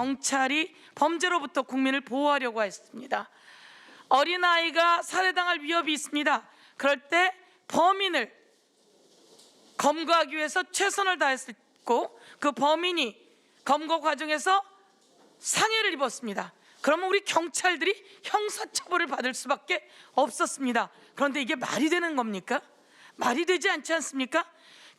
경찰이 범죄로부터 국민을 보호하려고 했습니다. 어린아이가 살해당할 위협이 있습니다. 그럴 때 범인을 검거하기 위해서 최선을 다했고 그 범인이 검거 과정에서 상해를 입었습니다. 그러면 우리 경찰들이 형사처벌을 받을 수밖에 없었습니다. 그런데 이게 말이 되는 겁니까? 말이 되지 않지 않습니까?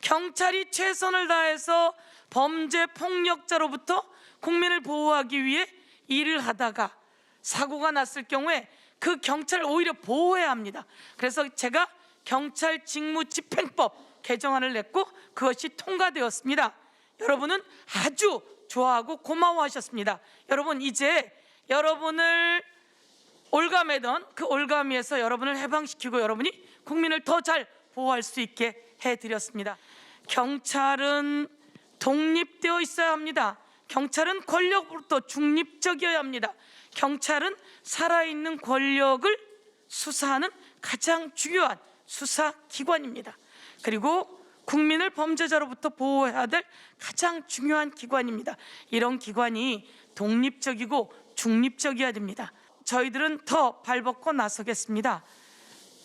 경찰이 최선을 다해서 범죄 폭력자로부터 국민을 보호하기 위해 일을 하다가 사고가 났을 경우에 그 경찰을 오히려 보호해야 합니다. 그래서 제가 경찰 직무집행법 개정안을 냈고 그것이 통과되었습니다. 여러분은 아주 좋아하고 고마워하셨습니다. 여러분, 이제 여러분을 올가매던 그 올가미에서 여러분을 해방시키고 여러분이 국민을 더 잘 보호할 수 있게 해드렸습니다. 경찰은 독립되어 있어야 합니다. 경찰은 권력으로부터 중립적이어야 합니다. 경찰은 살아있는 권력을 수사하는 가장 중요한 수사기관입니다. 그리고 국민을 범죄자로부터 보호해야 될 가장 중요한 기관입니다. 이런 기관이 독립적이고 중립적이어야 됩니다. 저희들은 더 발벗고 나서겠습니다.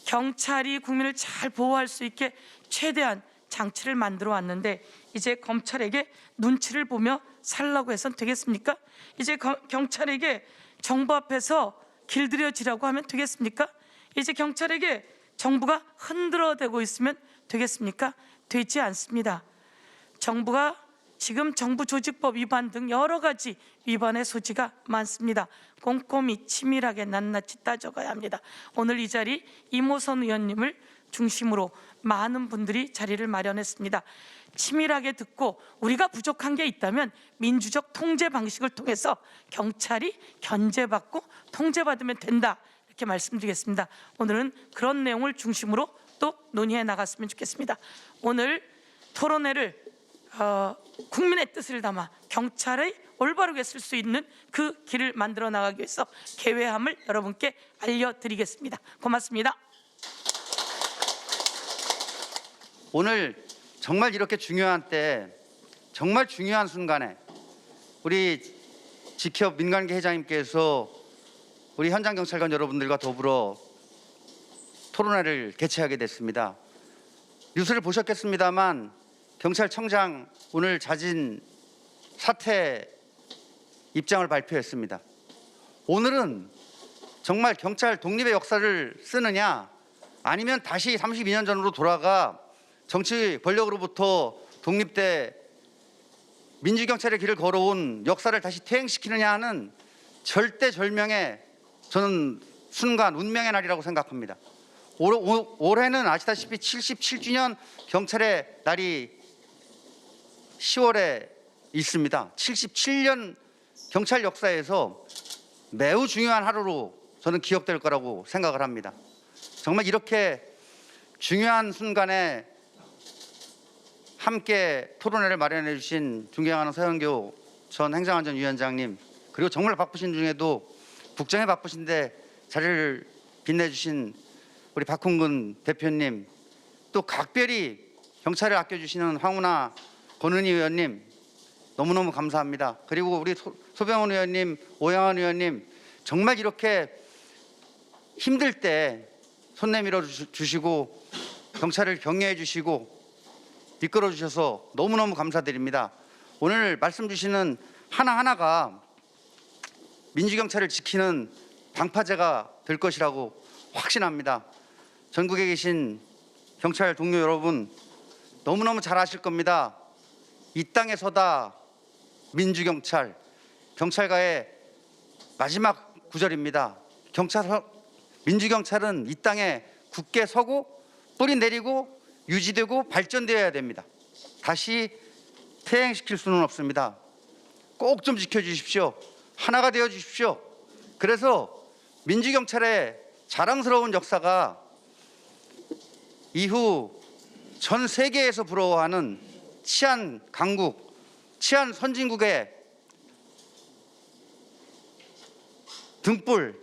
경찰이 국민을 잘 보호할 수 있게 최대한 장치를 만들어 왔는데 이제 검찰에게 눈치를 보며 살라고 해선 되겠습니까? 이제 경찰에게 정부 앞에서 길들여지라고 하면 되겠습니까? 이제 경찰에게 정부가 흔들어대고 있으면 되겠습니까? 되지 않습니다. 정부가 지금 정부조직법 위반 등 여러 가지 위반의 소지가 많습니다. 꼼꼼히 치밀하게 낱낱이 따져가야 합니다. 오늘 이 자리 이모선 의원님을 중심으로 많은 분들이 자리를 마련했습니다. 치밀하게 듣고 우리가 부족한 게 있다면 민주적 통제 방식을 통해서 경찰이 견제받고 통제받으면 된다, 이렇게 말씀드리겠습니다. 오늘은 그런 내용을 중심으로 또 논의해 나갔으면 좋겠습니다. 오늘 토론회를 국민의 뜻을 담아 경찰의 올바르게 쓸 수 있는 그 길을 만들어 나가기 위해서 개회함을 여러분께 알려드리겠습니다. 고맙습니다. 오늘 정말 이렇게 중요한 때, 정말 중요한 순간에 우리 지켜 민관계 회장님께서 우리 현장경찰관 여러분들과 더불어 토론회를 개최하게 됐습니다. 뉴스를 보셨겠습니다만 경찰청장 오늘 자진 사퇴 입장을 발표했습니다. 오늘은 정말 경찰 독립의 역사를 쓰느냐, 아니면 다시 32년 전으로 돌아가 정치 권력으로부터 독립돼 민주경찰의 길을 걸어온 역사를 다시 퇴행시키느냐 하는 절대절명의 저는 순간, 운명의 날이라고 생각합니다. 올해는 아시다시피 77주년 경찰의 날이 10월에 있습니다. 77년 경찰 역사에서 매우 중요한 하루로 저는 기억될 거라고 생각을 합니다. 정말 이렇게 중요한 순간에 함께 토론회를 마련해 주신 존경하는 서영교 전 행정안전위원장님, 그리고 정말 바쁘신 중에도 국정에 바쁘신데 자리를 빛내주신 우리 박홍근 대표님, 또 각별히 경찰을 아껴주시는 황운하 권은희 의원님, 너무너무 감사합니다. 그리고 우리 소병훈 의원님, 오영환 의원님, 정말 이렇게 힘들 때 손 내밀어 주시고 경찰을 격려해 주시고 이끌어 주셔서 너무너무 감사드립니다. 오늘 말씀 주시는 하나하나가 민주경찰을 지키는 방파제가 될 것이라고 확신합니다. 전국에 계신 경찰 동료 여러분, 너무너무 잘 아실 겁니다. 이 땅에서다 민주경찰, 경찰가의 마지막 구절입니다. 민주경찰은 이 땅에 굳게 서고 뿌리 내리고 유지되고 발전되어야 됩니다. 다시 퇴행시킬 수는 없습니다. 꼭 좀 지켜주십시오. 하나가 되어 주십시오. 그래서 민주경찰의 자랑스러운 역사가 이후 전 세계에서 부러워하는 치안 강국, 치안 선진국의 등불,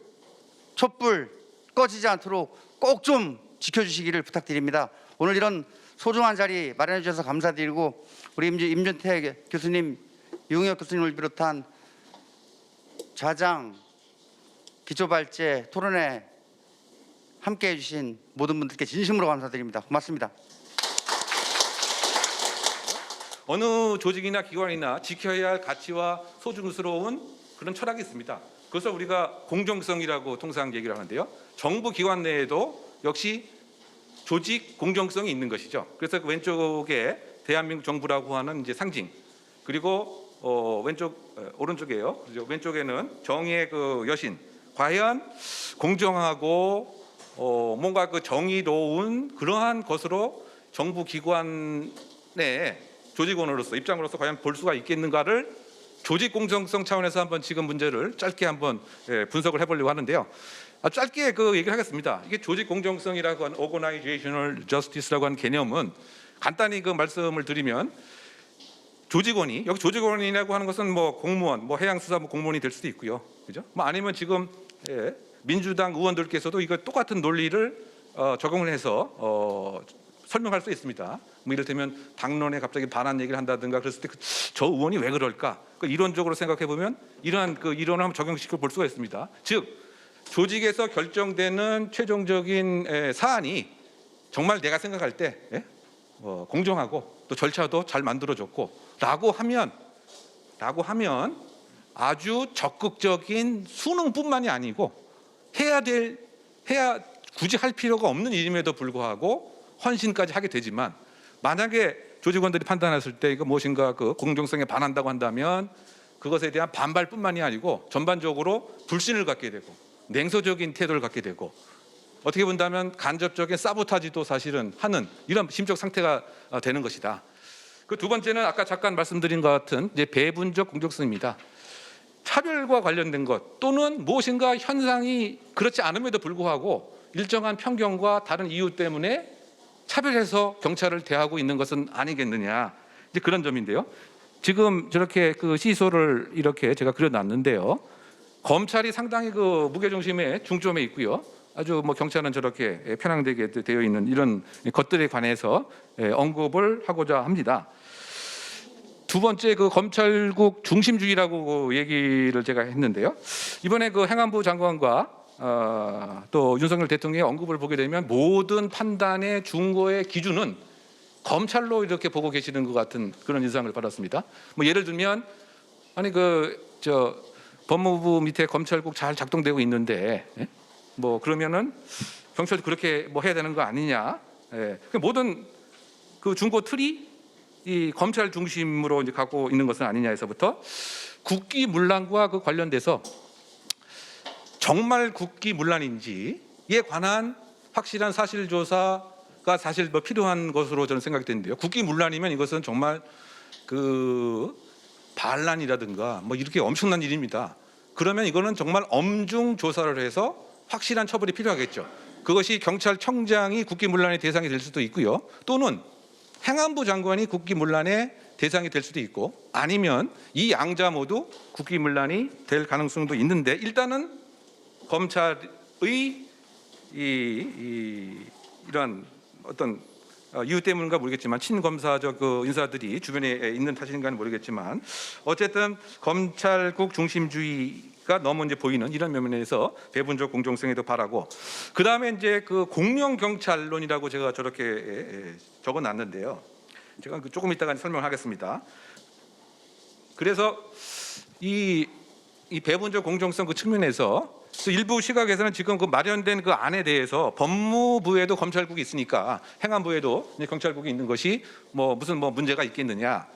촛불 꺼지지 않도록 꼭 좀 지켜주시기를 부탁드립니다. 오늘 이런 소중한 자리 마련해 주셔서 감사드리고, 우리 임준택 교수님, 유흥혁 교수님을 비롯한 좌장, 기초발제 토론회 함께해 주신 모든 분들께 진심으로 감사드립니다. 고맙습니다. 어느 조직이나 기관이나 지켜야 할 가치와 소중스러운 그런 철학이 있습니다. 그래서 우리가 공정성이라고 통상 얘기를 하는데요. 정부 기관 내에도 역시 조직 공정성이 있는 것이죠. 그래서 그 왼쪽에 대한민국 정부라고 하는 이제 상징, 그리고 오른쪽에요. 왼쪽에는 정의의 그 여신. 과연 공정하고 뭔가 그 정의로운 그러한 것으로 정부 기관의 조직원으로서 입장으로서 과연 볼 수가 있겠는가를 조직 공정성 차원에서 한번 지금 문제를 짧게 한번 분석을 해보려고 하는데요. 짧게 그 얘기를 하겠습니다. 이게 조직 공정성이라고 하는 Organizational Justice라고 하는 개념은 간단히 그 말씀을 드리면 조직원이 여기 조직원이라고 하는 것은 뭐 공무원, 뭐 해양수사부 공무원이 될 수도 있고요, 그죠? 뭐 아니면 지금 민주당 의원들께서도 이거 똑같은 논리를 적용을 해서 설명할 수 있습니다. 뭐 이를테면 당론에 갑자기 반한 얘기를 한다든가 그랬을 때 저 의원이 왜 그럴까? 이론적으로 생각해 보면 이러한 그 이론을 한번 적용시켜 볼 수가 있습니다. 즉 조직에서 결정되는 최종적인 사안이 정말 내가 생각할 때 공정하고 또 절차도 잘 만들어졌고라고 하면 아주 적극적인 수능뿐만이 아니고 해야 굳이 할 필요가 없는 일임에도 불구하고 헌신까지 하게 되지만 만약에 조직원들이 판단했을 때 이거 무엇인가 그 공정성에 반한다고 한다면 그것에 대한 반발뿐만이 아니고 전반적으로 불신을 갖게 되고 냉소적인 태도를 갖게 되고 어떻게 본다면 간접적인 사보타지도 사실은 하는 이런 심적 상태가 되는 것이다. 그 두 번째는 아까 잠깐 말씀드린 것 같은 이제 배분적 공정성입니다. 차별과 관련된 것 또는 무엇인가 현상이 그렇지 않음에도 불구하고 일정한 편견과 다른 이유 때문에 차별해서 경찰을 대하고 있는 것은 아니겠느냐, 이제 그런 점인데요. 지금 저렇게 그 시소를 이렇게 제가 그려놨는데요. 검찰이 상당히 그 무게중심에 중점에 있고요. 아주 뭐 경찰은 저렇게 편향되게 되어 있는 이런 것들에 관해서 언급을 하고자 합니다. 두 번째 그 검찰국 중심주의라고 얘기를 제가 했는데요. 이번에 그 행안부 장관과 또 윤석열 대통령의 언급을 보게 되면 모든 판단의 중고의 기준은 검찰로 이렇게 보고 계시는 것 같은 그런 인상을 받았습니다. 뭐 예를 들면 아니 법무부 밑에 검찰국 잘 작동되고 있는데 뭐 그러면은 경찰도 그렇게 뭐 해야 되는 거 아니냐? 모든 그 중고 틀이 이 검찰 중심으로 이제 갖고 있는 것은 아니냐에서부터 국기문란과 그 관련돼서 정말 국기문란인지에 관한 확실한 사실 조사가 사실 뭐 필요한 것으로 저는 생각이 되는데요. 국기문란이면 이것은 정말 그 반란이라든가 뭐 이렇게 엄청난 일입니다. 그러면 이거는 정말 엄중 조사를 해서 확실한 처벌이 필요하겠죠. 그것이 경찰청장이 국기문란의 대상이 될 수도 있고요. 또는 행안부 장관이 국기문란의 대상이 될 수도 있고 아니면 이 양자 모두 국기문란이 될 가능성도 있는데 일단은 검찰의 이런 어떤 이유 때문인가 모르겠지만 친검사적 그 인사들이 주변에 있는 탓인가는 모르겠지만 어쨌든 검찰국 중심주의가 너무 이제 보이는 이런 면에서 배분적 공정성에도 바라고 그 다음에 이제 그 공명 경찰론이라고 제가 저렇게 적어놨는데요. 제가 조금 이따가 설명하겠습니다. 그래서 이 배분적 공정성 그 측면에서 일부 시각에서는 지금 그 마련된 그 안에 대해서 법무부에도 검찰국이 있으니까 행안부에도 경찰국이 있는 것이 무슨 문제가 있겠느냐.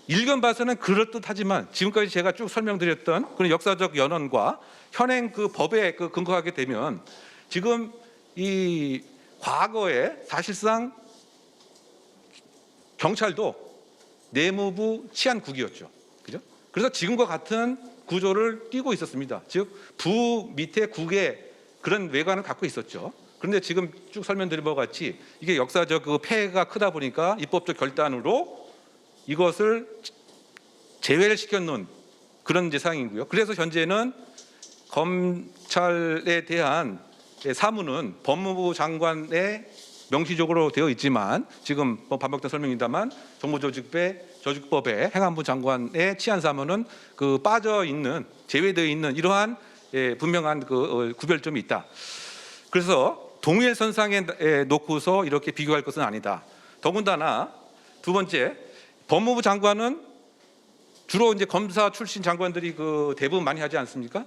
일견 봐서는 그럴듯하지만 지금까지 제가 쭉 설명드렸던 그런 역사적 연원과 현행 그 법에 그 근거하게 되면 지금 이 과거에 사실상 경찰도 내무부 치안국이었죠. 그죠? 그래서 지금과 같은 구조를 띠고 있었습니다. 즉 부 밑에 국의 그런 외관을 갖고 있었죠. 그런데 지금 쭉 설명드린 바와 같이 이게 역사적 그 폐해가 크다 보니까 입법적 결단으로 이것을 제외를 시켜놓은 그런 이제 상황이고요. 그래서 현재는 검찰에 대한 사무는 법무부 장관의 명시적으로 되어 있지만 지금 반복된 설명입니다만 정보조직부의 조직법에 행안부 장관의 치안 사무는 그 빠져 있는 제외되어 있는 이러한 분명한 그 구별점이 있다. 그래서 동일 선상에 놓고서 이렇게 비교할 것은 아니다. 더군다나 두 번째, 법무부 장관은 주로 이제 검사 출신 장관들이 그 대부분 많이 하지 않습니까?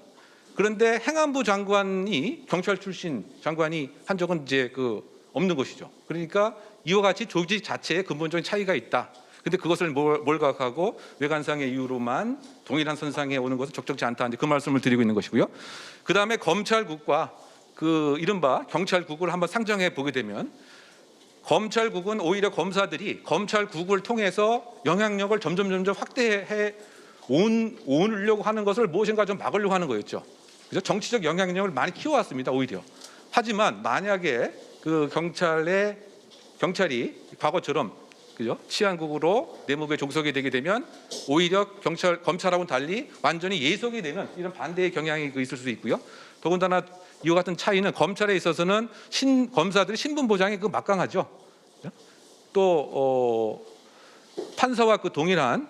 그런데 행안부 장관이 경찰 출신 장관이 한 적은 이제 그 없는 것이죠. 그러니까 이와 같이 조직 자체에 근본적인 차이가 있다. 근데 그것을 몰각하고 외관상의 이유로만 동일한 선상에 오는 것은 적절치 않다. 이제 그 말씀을 드리고 있는 것이고요. 그 다음에 검찰국과 그 이른바 경찰국을 한번 상정해 보게 되면 검찰국은 오히려 검사들이 검찰국을 통해서 영향력을 점점 확대해 오려고 하는 것을 무엇인가 좀 막으려고 하는 거였죠. 그래서 정치적 영향력을 많이 키워왔습니다. 오히려. 하지만 만약에 그 경찰이 과거처럼 그죠? 치안국으로 내무부에 종속이 되게 되면 오히려 검찰하고는 달리 완전히 예속이 되는 이런 반대의 경향이 있을 수 있고요. 더군다나 이와 같은 차이는 검찰에 있어서는 검사들이 신분 보장이 그 막강하죠. 또 판사와 그 동일한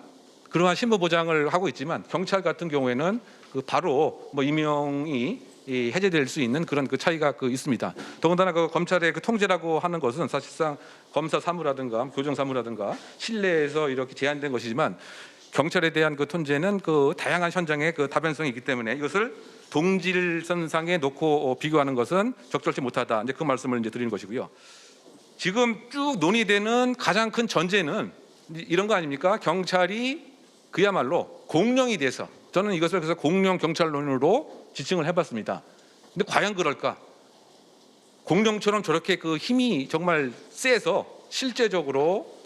그러한 신분 보장을 하고 있지만 경찰 같은 경우에는 그 바로 뭐 임용이 해제될 수 있는 그런 그 차이가 있습니다. 더군다나 그 검찰의 그 통제라고 하는 것은 사실상 검사 사무라든가 교정 사무라든가 실내에서 이렇게 제한된 것이지만 경찰에 대한 그 통제는 그 다양한 현장의 그 다변성이 있기 때문에 이것을 동질선상에 놓고 비교하는 것은 적절치 못하다. 이제 그 말씀을 이제 드리는 것이고요. 지금 쭉 논의되는 가장 큰 전제는 이런 거 아닙니까? 경찰이 그야말로 공룡이 돼서 저는 이것을 그래서 공룡 경찰론으로 지칭을 해봤습니다. 근데 과연 그럴까? 공룡처럼 저렇게 그 힘이 정말 세서 실제적으로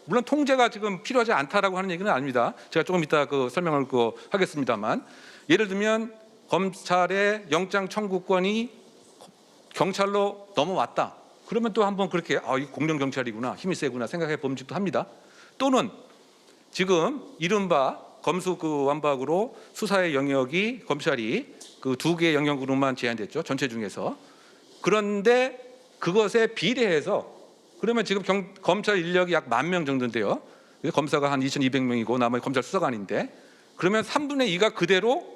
물론 통제가 지금 필요하지 않다라고 하는 얘기는 아닙니다. 제가 조금 이따 그 설명을 하겠습니다만 예를 들면 검찰의 영장 청구권이 경찰로 넘어왔다. 그러면 또 한번 그렇게 이 공룡 경찰이구나, 힘이 세구나 생각해 봄직도 합니다. 또는 지금 이른바 검수 그 완박으로 수사의 영역이 검찰이 그 2개의 영역으로만 제한됐죠. 전체 중에서. 그런데 그것에 비례해서 그러면 지금 검찰 인력이 약 10,000명 정도인데요. 검사가 한 2,200명이고 나머지 검찰 수사관인데 그러면 3분의 2가 그대로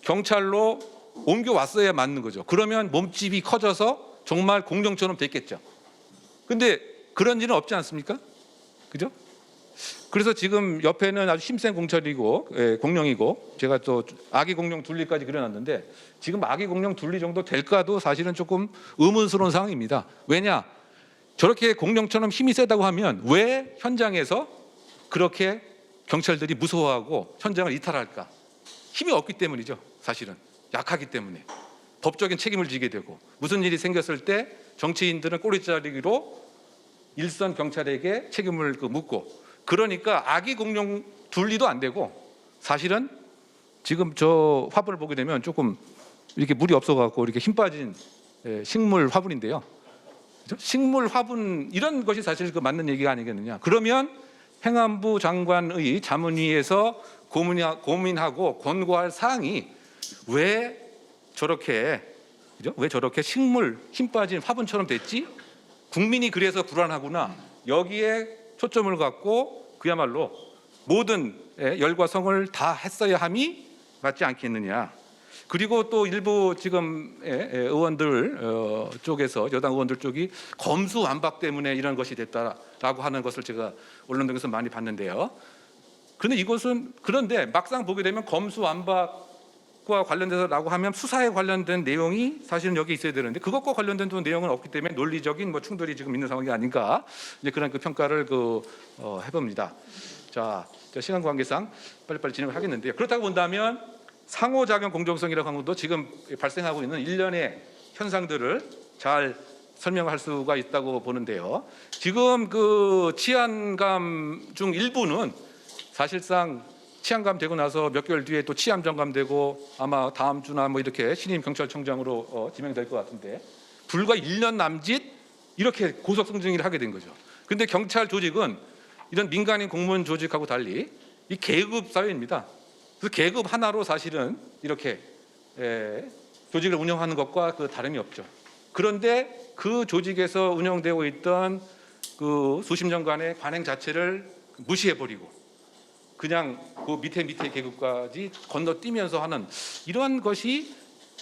경찰로 옮겨왔어야 맞는 거죠. 그러면 몸집이 커져서 정말 공룡처럼 됐겠죠. 근데 그런 일은 없지 않습니까? 그죠? 그래서 지금 옆에는 아주 힘센 공룡이고 제가 또 아기 공룡 둘리까지 그려놨는데 지금 아기 공룡 둘리 정도 될까도 사실은 조금 의문스러운 상황입니다. 왜냐? 저렇게 공룡처럼 힘이 세다고 하면 왜 현장에서 그렇게 경찰들이 무서워하고 현장을 이탈할까? 힘이 없기 때문이죠. 사실은 약하기 때문에 법적인 책임을 지게 되고 무슨 일이 생겼을 때 정치인들은 꼬리자르기로 일선 경찰에게 책임을 묻고 그러니까 아기 공룡 둘리도 안 되고 사실은 지금 저 화분을 보게 되면 조금 이렇게 물이 없어갖고 이렇게 힘 빠진 식물 화분인데요. 그렇죠? 식물 화분 이런 것이 사실 맞는 얘기가 아니겠느냐. 그러면 행안부 장관의 자문위에서 고민하고 권고할 사항이 왜 저렇게 식물 힘 빠진 화분처럼 됐지? 국민이 그래서 불안하구나. 여기에 초점을 갖고 그야말로 모든 열과 성을 다 했어야 함이 맞지 않겠느냐. 그리고 또 일부 지금 의원들 쪽에서 여당 의원들 쪽이 검수완박 때문에 이런 것이 됐다라고 하는 것을 제가 언론 등에서 많이 봤는데요. 그런데 막상 보게 되면 검수완박과 관련돼서라고 하면 수사에 관련된 내용이 사실은 여기 있어야 되는데 그것과 관련된 내용은 없기 때문에 논리적인 충돌이 지금 있는 상황이 아닌가 이제 그런 평가를 해봅니다. 자, 시간 관계상 빨리빨리 진행을 하겠는데요. 그렇다고 본다면 상호작용 공정성이라고 하는 것도 지금 발생하고 있는 일련의 현상들을 잘 설명할 수가 있다고 보는데요. 지금 그 치안감 중 일부는 사실상 치안감 되고 나서 몇 개월 뒤에 또 치안 점검되고 아마 다음 주나 이렇게 신임 경찰청장으로 지명될 것 같은데 불과 1년 남짓 이렇게 고속 승진을 하게 된 거죠. 그런데 경찰 조직은 이런 민간인 공무원 조직하고 달리 이 계급 사회입니다. 그래서 계급 하나로 사실은 이렇게 조직을 운영하는 것과 다름이 없죠. 그런데 그 조직에서 운영되고 있던 그 수십 년간의 관행 자체를 무시해버리고 그냥 그 밑에 계급까지 건너뛰면서 하는 이런 것이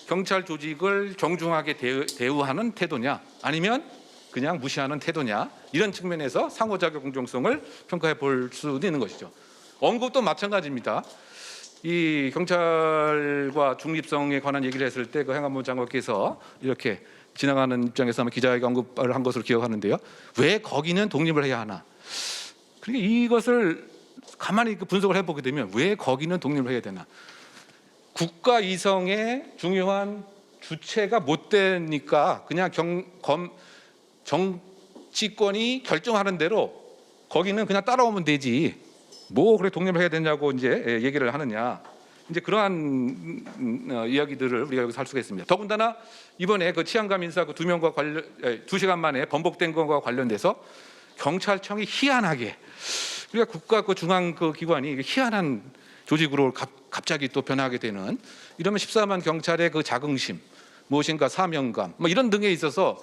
경찰 조직을 정중하게 대우하는 태도냐, 아니면 그냥 무시하는 태도냐, 이런 측면에서 상호작용 공정성을 평가해 볼 수도 있는 것이죠. 언급도 마찬가지입니다. 이 경찰과 중립성에 관한 얘기를 했을 때 그 행안부 장관께서 이렇게 지나가는 입장에서 아마 기자회견 언급을 한 것으로 기억하는데요. 왜 거기는 독립을 해야 하나? 그러니까 이것을 가만히 분석을 해보게 되면 왜 거기는 독립을 해야 되나? 국가 이성의 중요한 주체가 못 되니까 그냥 정치권이 결정하는 대로 거기는 그냥 따라오면 되지. 뭐 그래 독립을 해야 되냐고 이제 얘기를 하느냐. 이제 그러한 이야기들을 우리가 여기서 할 수가 있습니다. 더군다나 이번에 그 치안감 인사 그 2명과 관련 2시간 만에 번복된 것과 관련돼서 경찰청이 희한하게 우리가 국가 그 중앙 그 기관이 희한한 조직으로 갑자기 또 변하게 되는, 이러면 14만 경찰의 그 자긍심, 무엇인가 사명감 뭐 이런 등에 있어서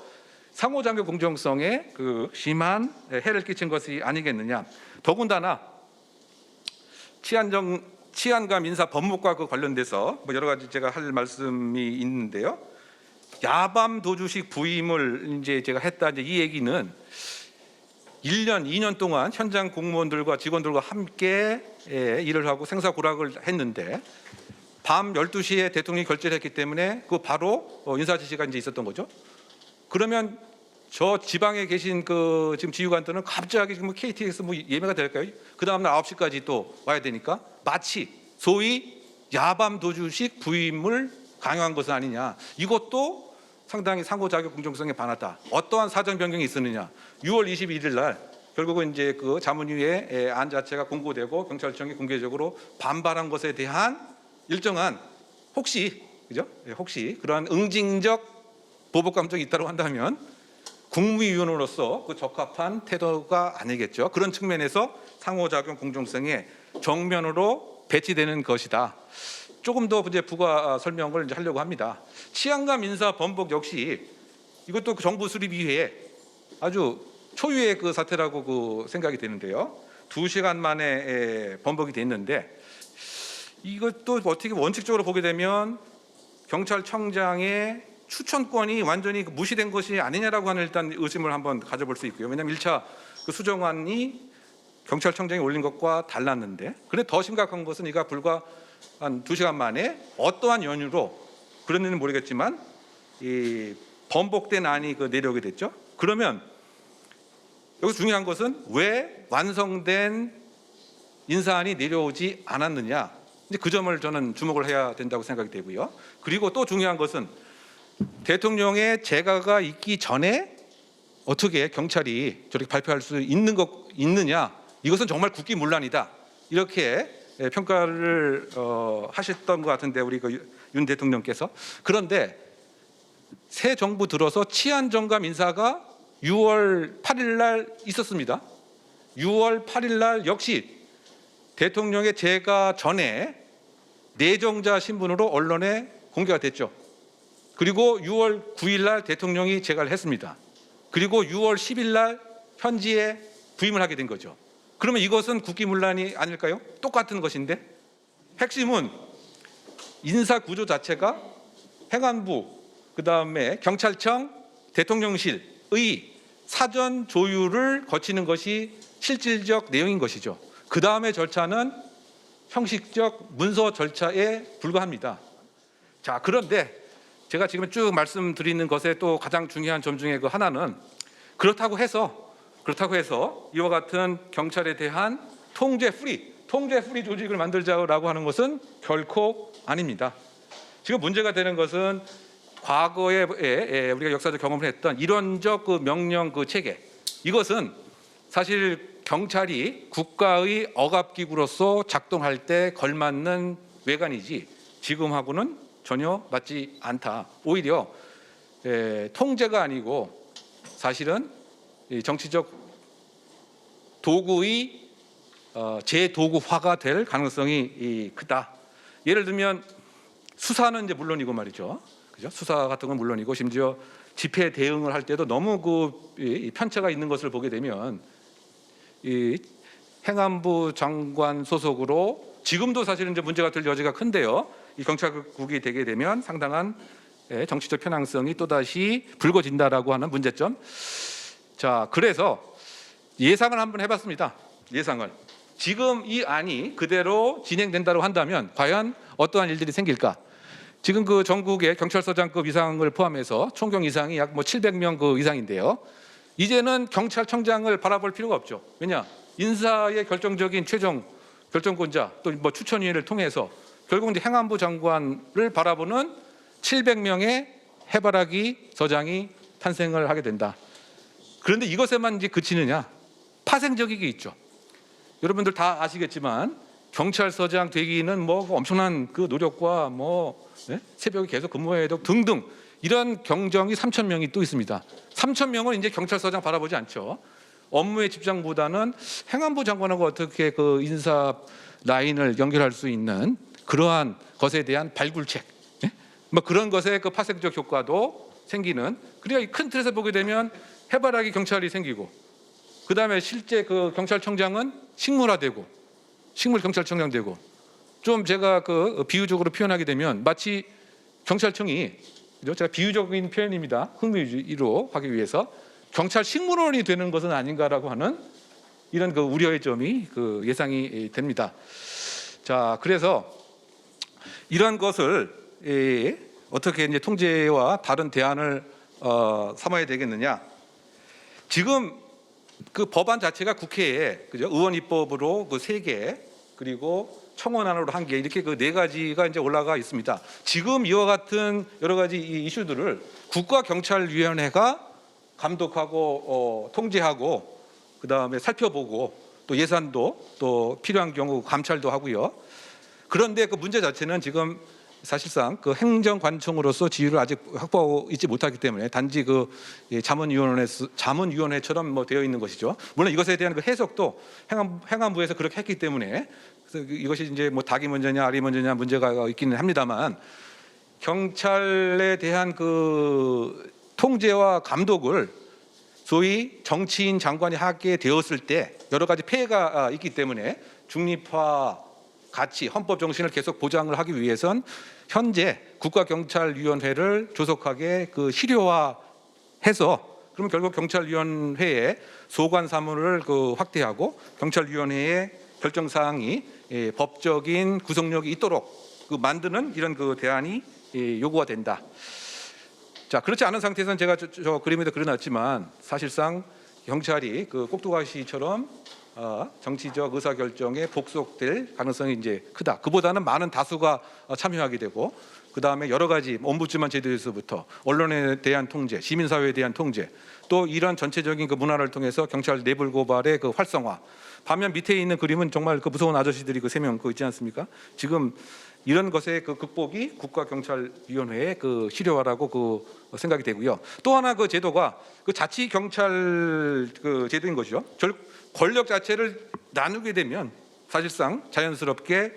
상호작용 공정성에 그 심한 해를 끼친 것이 아니겠느냐. 더군다나 치안감 인사 번복과 그 관련돼서 뭐 여러 가지 제가 할 말씀이 있는데요. 야밤 도주식 부임을 이제 제가 했다, 이제 이 얘기는 1년, 2년 동안 현장 공무원들과 직원들과 함께 일을 하고 생사고락을 했는데 밤 12시에 대통령이 결재를 했기 때문에 그 바로 인사 지시가 이제 있었던 거죠. 그러면 저 지방에 계신 그 지금 지휘관들은 갑자기 뭐 KTX 뭐 예매가 될까요? 그 다음날 9시까지 또 와야 되니까 마치 소위 야밤 도주식 부임을 강요한 것은 아니냐. 이것도 상당히 상호작용 공정성에 반하다. 어떠한 사정 변경이 있었느냐? 6월 21일 날 결국은 이제 그 자문위의 안 자체가 공고되고 경찰청이 공개적으로 반발한 것에 대한 일정한 혹시 그죠? 혹시 그러한 응징적 보복 감정이 있다고 한다면 국무위원으로서 그 적합한 태도가 아니겠죠. 그런 측면에서 상호작용 공정성에 정면으로 배치되는 것이다. 조금 더 이제 부가 설명을 이제 하려고 합니다. 치안감 인사 번복 역시 이것도 그 정부 수립 이후에 아주 초유의 그 사태라고 그 생각이 되는데요. 2시간 만에 번복이 됐는데 이것도 어떻게 원칙적으로 보게 되면 경찰청장의 추천권이 완전히 무시된 것이 아니냐라고 하는 일단 의심을 한번 가져볼 수 있고요. 왜냐하면 1차 그 수정안이 경찰청장이 올린 것과 달랐는데, 그런데 더 심각한 것은 이가 불과 한 2시간 만에 어떠한 연유로 그런지는 모르겠지만 이 번복된 안이 그 내려오게 됐죠. 그러면 여기서 중요한 것은 왜 완성된 인사안이 내려오지 않았느냐, 이제 그 점을 저는 주목을 해야 된다고 생각이 되고요. 그리고 또 중요한 것은 대통령의 재가가 있기 전에 어떻게 경찰이 저렇게 발표할 수 있느냐, 이것은 정말 국기문란이다, 이렇게 평가를 하셨던 것 같은데 우리 그 윤 대통령께서. 그런데 새 정부 들어서 치안정감 인사가 6월 8일 날 있었습니다. 6월 8일 날 역시 대통령의 재가 전에 내정자 신분으로 언론에 공개가 됐죠. 그리고 6월 9일 날 대통령이 재가를 했습니다. 그리고 6월 10일 날 현지에 부임을 하게 된 거죠. 그러면 이것은 국기문란이 아닐까요? 똑같은 것인데 핵심은 인사 구조 자체가 행안부, 그다음에 경찰청, 대통령실의 사전 조율을 거치는 것이 실질적 내용인 것이죠. 그다음에 절차는 형식적 문서 절차에 불과합니다. 자, 그런데 제가 지금 쭉 말씀드리는 것에 또 가장 중요한 점 중에 그 하나는 그렇다고 해서 이와 같은 경찰에 대한 통제 프리 조직을 만들자라고 하는 것은 결코 아닙니다. 지금 문제가 되는 것은 과거에 우리가 역사적 경험을 했던 이론적 그 명령 그 체계, 이것은 사실 경찰이 국가의 억압기구로서 작동할 때 걸맞는 외관이지 지금하고는 전혀 맞지 않다. 오히려 통제가 아니고 사실은 정치적 도구의 제도구화가 될 가능성이 크다. 예를 들면 수사는 이제 물론이고 말이죠. 그죠? 수사 같은 건 물론이고 심지어 집회 대응을 할 때도 너무 그 편차가 있는 것을 보게 되면 이 행안부 장관 소속으로 지금도 사실은 이제 문제가 될 여지가 큰데요. 이 경찰국이 되게 되면 상당한 정치적 편향성이 또다시 불거진다라고 하는 문제점. 자, 그래서 예상을 한번 해봤습니다. 예상을. 지금 이 안이 그대로 진행된다고 한다면 과연 어떠한 일들이 생길까? 지금 그 전국의 경찰서장급 이상을 포함해서 총경 이상이 약 뭐 700명 그 이상인데요. 이제는 경찰청장을 바라볼 필요가 없죠. 왜냐? 인사의 결정적인 최종 결정권자 또 뭐 추천위원회를 통해서 결국 이제 행안부 장관을 바라보는 700명의 해바라기 서장이 탄생을 하게 된다. 그런데 이것에만 이제 그치느냐? 파생적인 게 있죠. 여러분들 다 아시겠지만 경찰서장 되기는 뭐 엄청난 그 노력과 뭐 새벽에 계속 근무해야 되고 등등 이런 경정이 3,000명이 또 있습니다. 3,000명은 이제 경찰서장 바라보지 않죠. 업무의 집중보다는 행안부 장관하고 어떻게 그 인사 라인을 연결할 수 있는 그러한 것에 대한 발굴책, 뭐 그런 것에 그 파생적 효과도 생기는. 그러니까 이 큰 틀에서 보게 되면 해바라기 경찰이 생기고, 그 다음에 실제 그 경찰청장은 식물화되고, 식물 경찰청장 되고, 좀 제가 그 비유적으로 표현하게 되면 마치 경찰청이, 제가 비유적인 표현입니다. 흥미로 하기 위해서 경찰 식물원이 되는 것은 아닌가라고 하는 이런 그 우려의 점이 그 예상이 됩니다. 자, 그래서 이러한 것을 어떻게 이제 통제와 다른 대안을 삼아야 되겠느냐? 지금 그 법안 자체가 국회에 그죠? 의원 입법으로 그 3개 그리고 청원안으로 1개 이렇게 그 4가지가 이제 올라가 있습니다. 지금 이와 같은 여러 가지 이 이슈들을 국가경찰위원회가 감독하고 통제하고 그 다음에 살펴보고 또 예산도 또 필요한 경우 감찰도 하고요. 그런데 그 문제 자체는 지금 사실상 그 행정관청으로서 지위를 아직 확보하고 있지 못하기 때문에 단지 그 자문위원회처럼 뭐 되어 있는 것이죠. 물론 이것에 대한 그 해석도 행안부에서 그렇게 했기 때문에 그래서 이것이 이제 뭐 닭이 먼저냐 알이 먼저냐 문제가 있기는 합니다만, 경찰에 대한 그 통제와 감독을 소위 정치인 장관이 하게 되었을 때 여러 가지 폐해가 있기 때문에 중립화 가치, 헌법 정신을 계속 보장을 하기 위해선 현재 국가경찰위원회를 조속하게 그 실효화해서, 그럼 결국 경찰위원회의 소관 사무를 그 확대하고 경찰위원회의 결정 사항이 법적인 구속력이 있도록 그 만드는 이런 그 대안이 요구가 된다. 자, 그렇지 않은 상태에서는 제가 저 그림에도 그려놨지만 사실상 경찰이 그 꼭두가시처럼 정치적 의사결정에 복속될 가능성이 이제 크다. 그보다는 많은 다수가 참여하게 되고, 그 다음에 여러 가지 옴부ds만 제도에서부터 언론에 대한 통제, 시민사회에 대한 통제, 또 이런 전체적인 그 문화를 통해서 경찰 내부 고발의 그 활성화. 반면 밑에 있는 그림은 정말 그 무서운 아저씨들이 그 3명 그 있지 않습니까? 지금 이런 것의 그 극복이 국가경찰위원회의 그 실효화라고 그 생각이 되고요. 또 하나 그 제도가 그 자치경찰 그 제도인 것이죠. 권력 자체를 나누게 되면 사실상 자연스럽게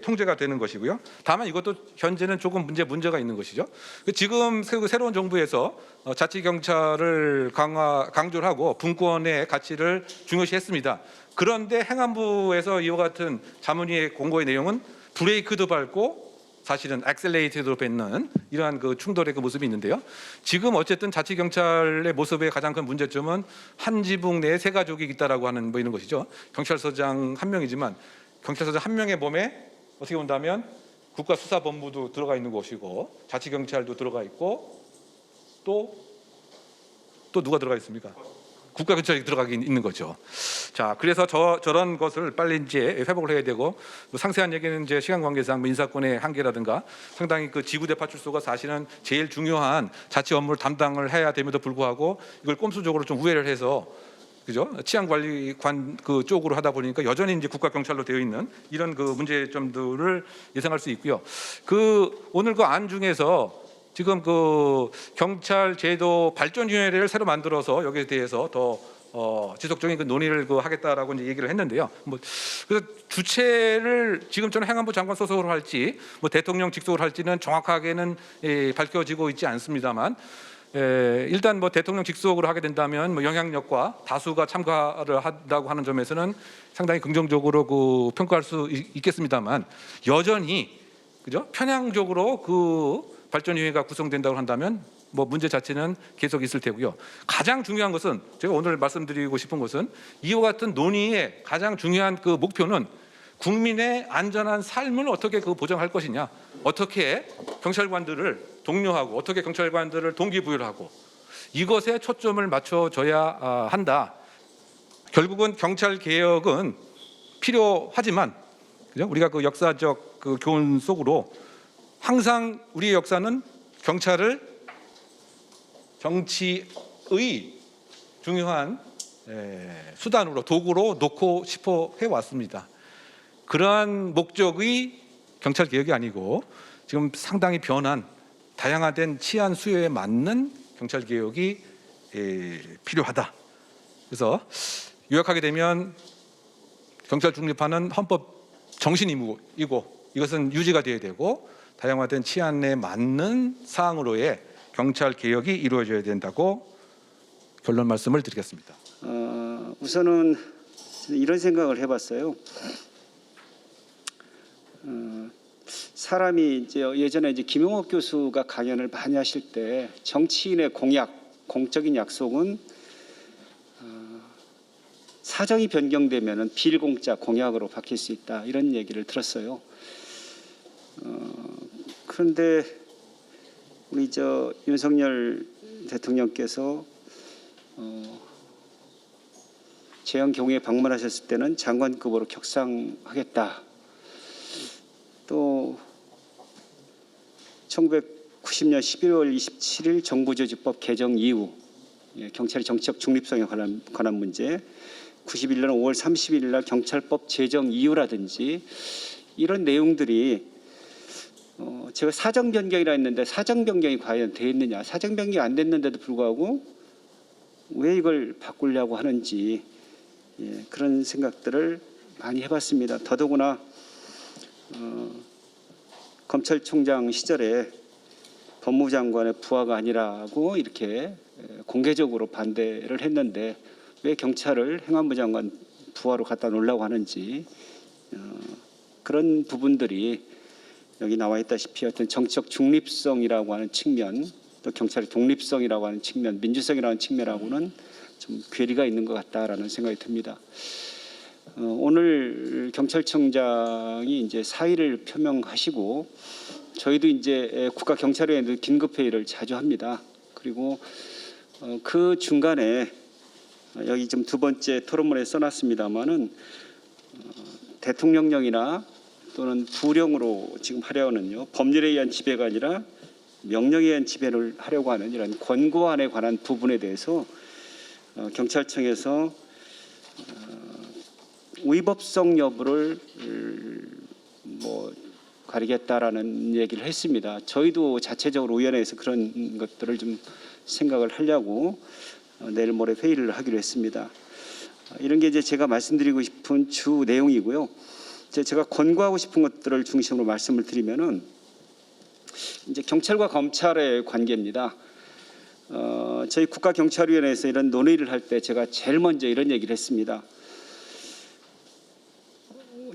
통제가 되는 것이고요. 다만 이것도 현재는 조금 문제가 있는 것이죠. 지금 새로운 정부에서 자치경찰을 강조를 하고 분권의 가치를 중요시했습니다. 그런데 행안부에서 이와 같은 자문위의 공고의 내용은 브레이크도 밟고 사실은 엑셀레이터도 뱉는 이러한 그 충돌의 그 모습이 있는데요. 지금 어쨌든 자치경찰의 모습의 가장 큰 문제점은 한 지붕 내에 3가족이 있다라고 하는 뭐 이런 것이죠. 경찰서장 1명이지만 경찰서장 1명의 몸에 어떻게 본다면 국가수사본부도 들어가 있는 것이고 자치경찰도 들어가 있고 또 누가 들어가 있습니까? 국가경찰이 들어가긴 있는 거죠. 자, 그래서 저런 것을 빨리 이제 회복을 해야 되고, 뭐 상세한 얘기는 이제 시간 관계상 인사권의 한계라든가 상당히 그 지구대 파출소가 사실은 제일 중요한 자치 업무를 담당을 해야 됨에도 불구하고 이걸 꼼수적으로 좀 우회를 해서 그죠? 치안관리관 그 쪽으로 하다 보니까 여전히 이제 국가경찰로 되어 있는 이런 그 문제점들을 예상할 수 있고요. 그 오늘 그 안 중에서 지금 그 경찰 제도 발전위원회를 새로 만들어서 여기에 대해서 더 지속적인 그 논의를 그 하겠다라고 이제 얘기를 했는데요. 뭐 그래서 주체를 지금 저는 행안부 장관 소속으로 할지 뭐 대통령 직속으로 할지는 정확하게는 밝혀지고 있지 않습니다만, 일단 뭐 대통령 직속으로 하게 된다면 뭐 영향력과 다수가 참가를 한다고 하는 점에서는 상당히 긍정적으로 그 평가할 수 있겠습니다만 여전히 그죠? 편향적으로 그 발전위원회가 구성된다고 한다면 뭐 문제 자체는 계속 있을 테고요. 가장 중요한 것은 제가 오늘 말씀드리고 싶은 것은 이와 같은 논의의 가장 중요한 그 목표는 국민의 안전한 삶을 어떻게 그 보장할 것이냐, 어떻게 경찰관들을 독려하고 어떻게 경찰관들을 동기부여를 하고 이것에 초점을 맞춰줘야 한다. 결국은 경찰 개혁은 필요하지만 그죠? 우리가 그 역사적 그 교훈 속으로 항상 우리의 역사는 경찰을 정치의 중요한 수단으로 도구로 놓고 싶어 해왔습니다. 그러한 목적의 경찰 개혁이 아니고 지금 상당히 변한 다양화된 치안 수요에 맞는 경찰 개혁이 필요하다. 그래서 요약하게 되면 경찰 중립화는 헌법 정신이고 이것은 유지가 되어야 되고 다양화된 치안에 맞는 사항으로의 경찰 개혁이 이루어져야 된다고 결론 말씀을 드리겠습니다. 우선은 이런 생각을 해봤어요. 사람이 이제 예전에 이제 김용옥 교수가 강연을 많이 하실 때 정치인의 공약, 공적인 약속은 사정이 변경되면은 빌공짜 공약으로 바뀔 수 있다 이런 얘기를 들었어요. 그런데 우리 윤석열 대통령께서 재형 경위에 방문하셨을 때는 장관급으로 격상하겠다. 또 1990년 11월 27일 정부조직법 개정 이후 경찰의 정치적 중립성에 관한 문제, 91년 5월 30일 날 경찰법 제정 이유라든지 이런 내용들이 제가 사정 변경이라 했는데 사정 변경이 과연 되었느냐, 사정 변경이 안 됐는데도 불구하고 왜 이걸 바꾸려고 하는지 그런 생각들을 많이 해봤습니다. 더더구나 검찰총장 시절에 법무부 장관의 부하가 아니라고 이렇게 공개적으로 반대를 했는데 왜 경찰을 행안부 장관 부하로 갖다 놓으려고 하는지 그런 부분들이 여기 나와 있다시피 어떤 정치적 중립성이라고 하는 측면, 또 경찰의 독립성이라고 하는 측면, 민주성이라는 측면하고는 좀 괴리가 있는 것 같다라는 생각이 듭니다. 오늘 경찰청장이 이제 사의를 표명하시고 저희도 이제 국가경찰위원회도 긴급회의를 자주 합니다. 그리고 그 중간에 여기 좀 두 번째 토론문에 써놨습니다마는 대통령령이나 또는 부령으로 지금 하려는요 법률에 의한 지배가 아니라 명령에 의한 지배를 하려고 하는 이런 권고안에 관한 부분에 대해서 경찰청에서 위법성 여부를 가리겠다라는 얘기를 했습니다. 저희도 자체적으로 위원회에서 그런 것들을 좀 생각을 하려고 내일 모레 회의를 하기로 했습니다. 이런 게 이제 제가 말씀드리고 싶은 주 내용이고요. 제가 권고하고 싶은 것들을 중심으로 말씀을 드리면은 이제 경찰과 검찰의 관계입니다. 저희 국가경찰위원회에서 이런 논의를 할 때 제가 제일 먼저 이런 얘기를 했습니다.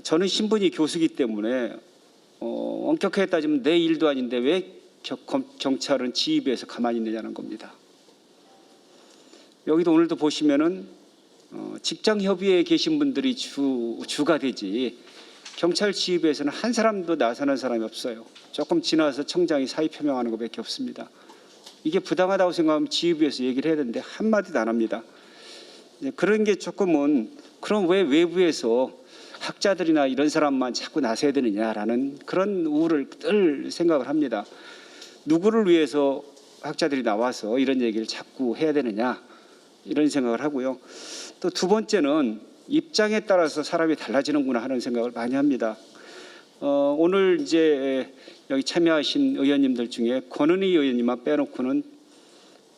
저는 신분이 교수이기 때문에 엄격하게 따지면 내 일도 아닌데 왜 경찰은 지휘부에서 가만히 있느냐는 겁니다. 여기도 오늘도 보시면은 직장 협의회에 계신 분들이 주가 되지 경찰 지휘부에서는 한 사람도 나서는 사람이 없어요. 조금 지나서 청장이 사의 표명하는 것밖에 없습니다. 이게 부당하다고 생각하면 지휘부에서 얘기를 해야 되는데 한마디도 안 합니다. 그런 게 조금은 그럼 왜 외부에서 학자들이나 이런 사람만 자꾸 나서야 되느냐라는 그런 우를 늘 생각을 합니다. 누구를 위해서 학자들이 나와서 이런 얘기를 자꾸 해야 되느냐 이런 생각을 하고요. 또 두 번째는 입장에 따라서 사람이 달라지는구나 하는 생각을 많이 합니다. 오늘 이제 여기 참여하신 의원님들 중에 권은희 의원님만 빼놓고는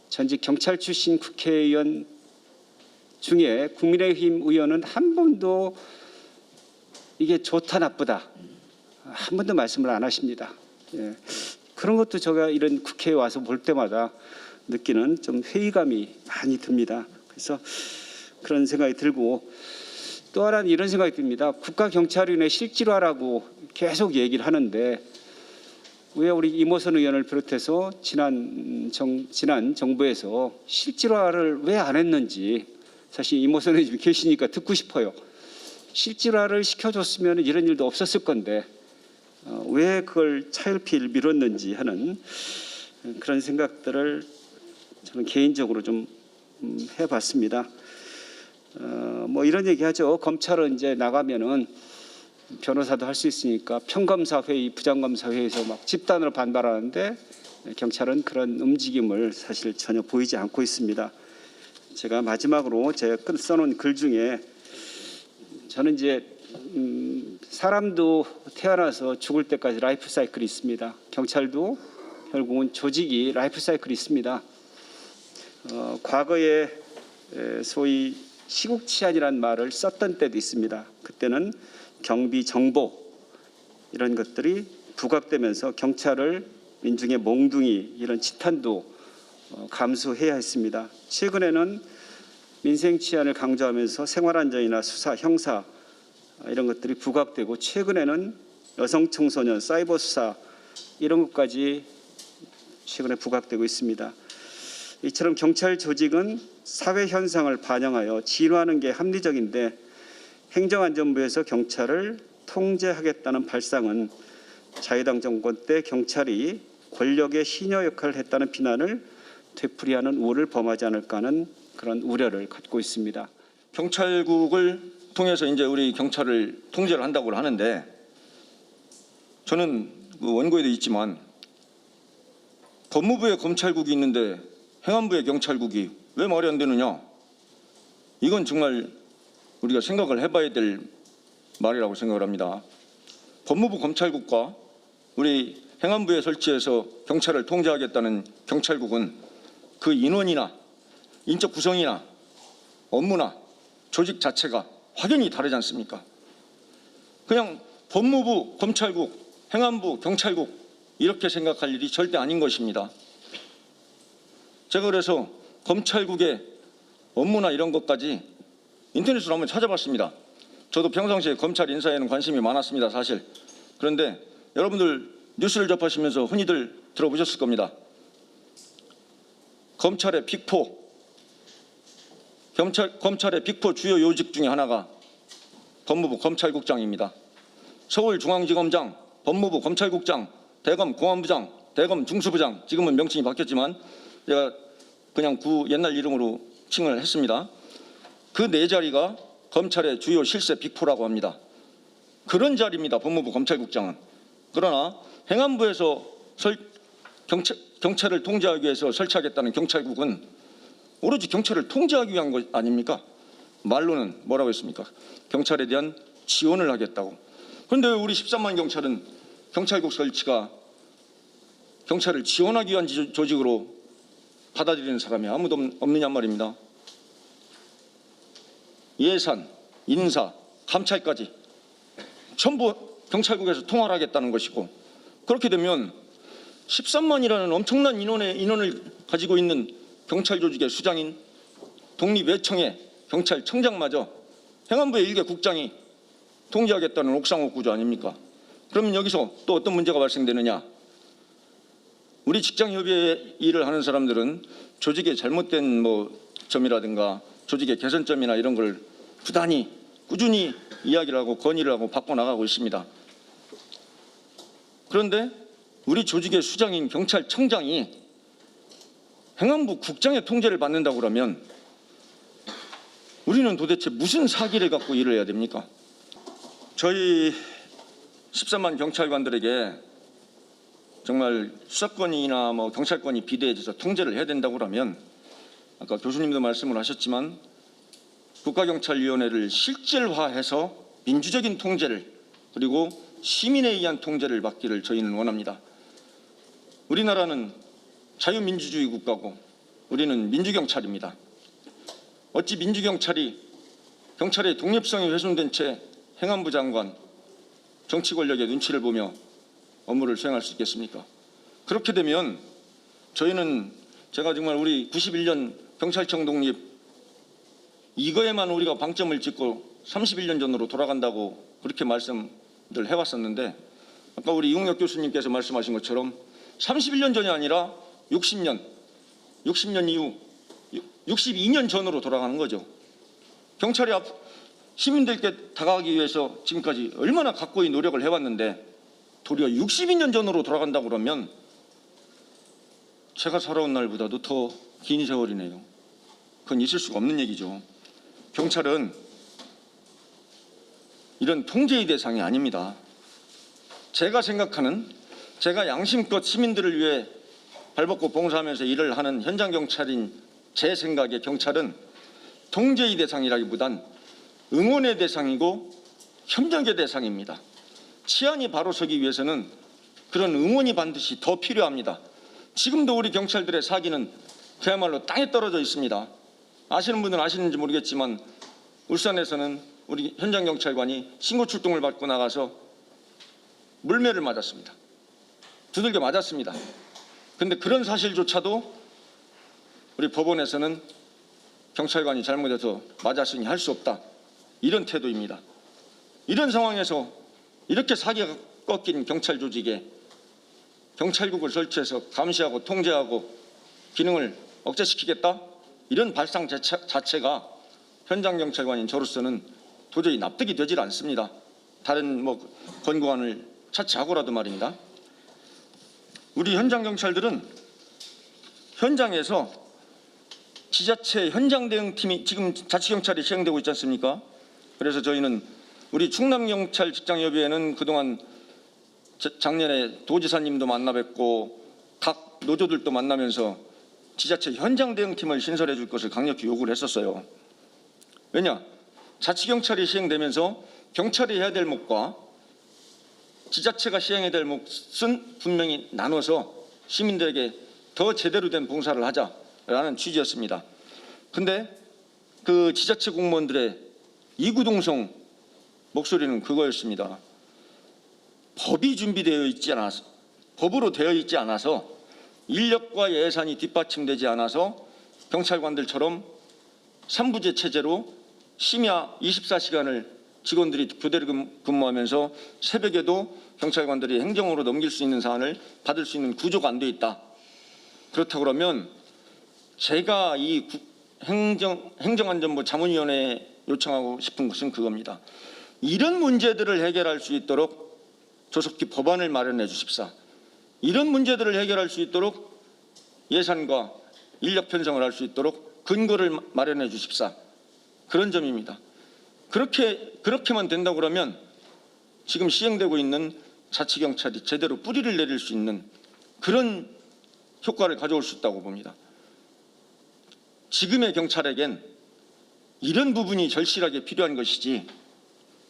전직 경찰 출신 국회의원 중에 국민의힘 의원은 한 번도 이게 좋다 나쁘다 한 번도 말씀을 안 하십니다. 그런 것도 제가 이런 국회에 와서 볼 때마다 느끼는 좀 회의감이 많이 듭니다. 그래서 그런 생각이 들고 또 하나는 이런 생각이 듭니다. 국가경찰위원회 실질화라고 계속 얘기를 하는데 왜 우리 이모선 의원을 비롯해서 지난 정부에서 실질화를 왜 안 했는지 사실 이모선 의원이 계시니까 듣고 싶어요. 실질화를 시켜줬으면 이런 일도 없었을 건데 왜 그걸 차일피일 미뤘는지 하는 그런 생각들을 저는 개인적으로 좀 해봤습니다. 뭐 이런 얘기하죠. 검찰은 이제 나가면은 변호사도 할 수 있으니까 평검사 회의, 부장검사 회의에서 막 집단으로 반발하는데 경찰은 그런 움직임을 사실 전혀 보이지 않고 있습니다. 제가 마지막으로 제가 써놓은 글 중에 저는 이제 사람도 태어나서 죽을 때까지 라이프 사이클이 있습니다. 경찰도 결국은 조직이 라이프 사이클이 있습니다. 과거에 소위 시국치안이라는 말을 썼던 때도 있습니다. 그때는 경비 정보 이런 것들이 부각되면서 경찰을 민중의 몽둥이 이런 지탄도 감수해야 했습니다. 최근에는 민생 치안을 강조하면서 생활안전이나 수사, 형사 이런 것들이 부각되고 최근에는 여성 청소년, 사이버 수사 이런 것까지 최근에 부각되고 있습니다. 이처럼 경찰 조직은 사회 현상을 반영하여 진화하는 게 합리적인데 행정안전부에서 경찰을 통제하겠다는 발상은 자유당 정권 때 경찰이 권력의 희녀 역할을 했다는 비난을 되풀이하는 우를 범하지 않을까 하는 그런 우려를 갖고 있습니다. 경찰국을 통해서 이제 우리 경찰을 통제를 한다고 하는데 저는 그 원고에도 있지만 법무부에 검찰국이 있는데 행안부에 경찰국이 왜 말이 안 되느냐? 이건 정말 우리가 생각을 해봐야 될 말이라고 생각을 합니다. 법무부 검찰국과 우리 행안부에 설치해서 경찰을 통제하겠다는 경찰국은 그 인원이나 인적 구성이나 업무나 조직 자체가 확연히 다르지 않습니까? 그냥 법무부 검찰국, 행안부 경찰국 이렇게 생각할 일이 절대 아닌 것입니다. 제가 그래서 검찰국의 업무나 이런 것까지 인터넷으로 한번 찾아봤습니다. 저도 평상시에 검찰 인사에는 관심이 많았습니다, 사실. 그런데 여러분들 뉴스를 접하시면서 흔히들 들어보셨을 겁니다. 검찰의 빅4, 검찰의 빅4 주요 요직 중에 하나가 법무부 검찰국장입니다. 서울중앙지검장, 법무부 검찰국장, 대검 공안부장, 대검 중수부장, 지금은 명칭이 바뀌었지만 제가 그냥 옛날 이름으로 칭을 했습니다. 그 네 자리가 검찰의 주요 실세 빅4라고 합니다. 그런 자리입니다, 법무부 검찰국장은. 그러나 행안부에서 경찰을 통제하기 위해서 설치하겠다는 경찰국은 오로지 경찰을 통제하기 위한 것 아닙니까? 말로는 뭐라고 했습니까? 경찰에 대한 지원을 하겠다고. 그런데 우리 13만 경찰은 경찰국 설치가 경찰을 지원하기 위한 조직으로 받아들이는 사람이 아무도 없느냐 말입니다. 예산, 인사, 감찰까지 전부 경찰국에서 통화를 하겠다는 것이고, 그렇게 되면 13만이라는 엄청난 인원을 가지고 있는 경찰 조직의 수장인 독립외청의 경찰청장마저 행안부의 일개 국장이 통제하겠다는 옥상옥 구조 아닙니까? 그러면 여기서 또 어떤 문제가 발생되느냐? 우리 직장협의회 일을 하는 사람들은 조직의 잘못된 점이라든가 조직의 개선점이나 이런 걸 부단히 꾸준히 이야기를 하고 건의를 하고 바꿔나가고 있습니다. 그런데 우리 조직의 수장인 경찰청장이 행안부 국장의 통제를 받는다고 그러면 우리는 도대체 무슨 사기를 갖고 일을 해야 됩니까? 저희 13만 경찰관들에게 정말 수사권이나 경찰권이 비대해져서 통제를 해야 된다고 그러면 아까 교수님도 말씀을 하셨지만 국가경찰위원회를 실질화해서 민주적인 통제를 그리고 시민에 의한 통제를 받기를 저희는 원합니다. 우리나라는 자유민주주의 국가고 우리는 민주경찰입니다. 어찌 민주경찰이 경찰의 독립성이 훼손된 채 행안부 장관, 정치 권력의 눈치를 보며 업무를 수행할 수 있겠습니까? 그렇게 되면 저희는 제가 정말 우리 91년 경찰청 독립 이거에만 우리가 방점을 찍고 31년 전으로 돌아간다고 그렇게 말씀을 해왔었는데, 아까 우리 이웅혁 교수님께서 말씀하신 것처럼 31년 전이 아니라 60년 이후 62년 전으로 돌아가는 거죠. 경찰이 시민들께 다가가기 위해서 지금까지 얼마나 각고의 노력을 해왔는데 도리어 62년 전으로 돌아간다고 그러면 제가 살아온 날보다도 더 긴 세월이네요. 그건 있을 수가 없는 얘기죠. 경찰은 이런 통제의 대상이 아닙니다. 제가 생각하는, 제가 양심껏 시민들을 위해 발벗고 봉사하면서 일을 하는 현장 경찰인 제 생각에 경찰은 통제의 대상이라기보단 응원의 대상이고 협력의 대상입니다. 치안이 바로 서기 위해서는 그런 응원이 반드시 더 필요합니다. 지금도 우리 경찰들의 사기는 그야말로 땅에 떨어져 있습니다. 아시는 분들은 아시는지 모르겠지만 울산에서는 우리 현장 경찰관이 신고 출동을 받고 나가서 물매를 맞았습니다. 두들겨 맞았습니다. 그런데 그런 사실조차도 우리 법원에서는 경찰관이 잘못해서 맞았으니 할 수 없다, 이런 태도입니다. 이런 상황에서 이렇게 사기가 꺾인 경찰 조직에 경찰국을 설치해서 감시하고 통제하고 기능을 억제시키겠다, 이런 발상 자체가 현장 경찰관인 저로서는 도저히 납득이 되질 않습니다. 다른 권고안을 차치하고라도 말입니다. 우리 현장 경찰들은 현장에서 지자체 현장 대응팀이 지금 자치경찰이 시행되고 있지 않습니까? 그래서 저희는 우리 충남경찰 직장협의회는 그동안 작년에 도지사님도 만나 뵙고 각 노조들도 만나면서 지자체 현장 대응팀을 신설해 줄 것을 강력히 요구를 했었어요. 왜냐? 자치경찰이 시행되면서 경찰이 해야 될 몫과 지자체가 시행해야 될 몫은 분명히 나눠서 시민들에게 더 제대로 된 봉사를 하자라는 취지였습니다. 근데 그 지자체 공무원들의 이구동성 목소리는 그거였습니다. 법이 준비되어 있지 않아서, 법으로 되어 있지 않아서, 인력과 예산이 뒷받침되지 않아서 경찰관들처럼 3부제 체제로 심야 24시간을 직원들이 교대를 근무하면서 새벽에도 경찰관들이 행정으로 넘길 수 있는 사안을 받을 수 있는 구조가 안 돼 있다. 그렇다고 그러면 제가 이 행정안전부 자문위원회에 요청하고 싶은 것은 그겁니다. 이런 문제들을 해결할 수 있도록 조속히 법안을 마련해 주십사. 이런 문제들을 해결할 수 있도록 예산과 인력 편성을 할 수 있도록 근거를 마련해 주십사. 그런 점입니다. 그렇게만 된다고 그러면 지금 시행되고 있는 자치경찰이 제대로 뿌리를 내릴 수 있는 그런 효과를 가져올 수 있다고 봅니다. 지금의 경찰에겐 이런 부분이 절실하게 필요한 것이지,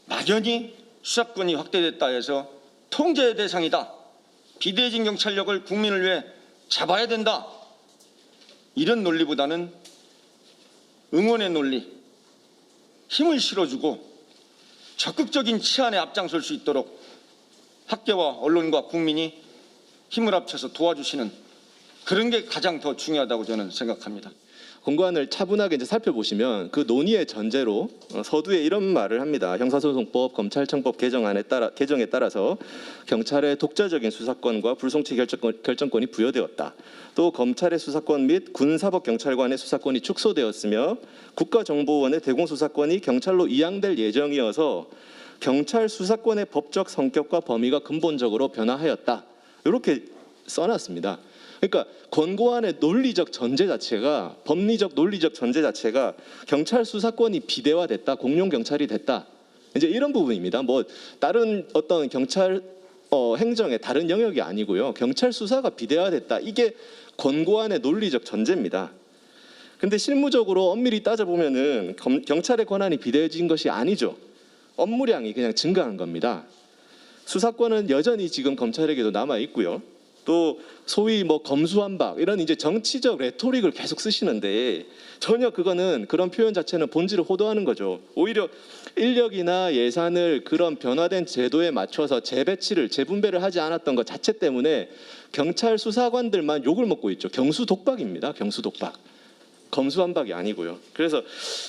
막연히 수사권이 확대됐다 해서 통제의 대상이다, 비대해진 경찰력을 국민을 위해 잡아야 된다, 이런 논리보다는 응원의 논리, 힘을 실어주고 적극적인 치안에 앞장설 수 있도록 학계와 언론과 국민이 힘을 합쳐서 도와주시는 그런 게 가장 더 중요하다고 저는 생각합니다. 공고안을 차분하게 이제 살펴보시면 그 논의의 전제로 서두에 이런 말을 합니다. 형사소송법, 검찰청법 개정에 따라서 경찰의 독자적인 수사권과 불송치 결정권이 부여되었다. 또 검찰의 수사권 및 군사법경찰관의 수사권이 축소되었으며 국가정보원의 대공수사권이 경찰로 이양될 예정이어서 경찰 수사권의 법적 성격과 범위가 근본적으로 변화하였다. 이렇게 써놨습니다. 그러니까 권고안의 논리적 전제 자체가, 법리적 논리적 전제 자체가 경찰 수사권이 비대화됐다, 공룡 경찰이 됐다, 이제 이런 부분입니다. 뭐 다른 어떤 경찰 행정의 다른 영역이 아니고요, 경찰 수사가 비대화됐다, 이게 권고안의 논리적 전제입니다. 근데 실무적으로 엄밀히 따져보면은 경찰의 권한이 비대해진 것이 아니죠. 업무량이 그냥 증가한 겁니다. 수사권은 여전히 지금 검찰에게도 남아 있고요. 또 소위 뭐 검수완박 이런 이제 정치적 레토릭을 계속 쓰시는데 전혀 그거는 그런 표현 자체는 본질을 호도하는 거죠. 오히려 인력이나 예산을 그런 변화된 제도에 맞춰서 재배치를 재분배를 하지 않았던 것 자체 때문에 경찰 수사관들만 욕을 먹고 있죠. 경수독박입니다. 경수독박. 검수완박이 아니고요. 그래서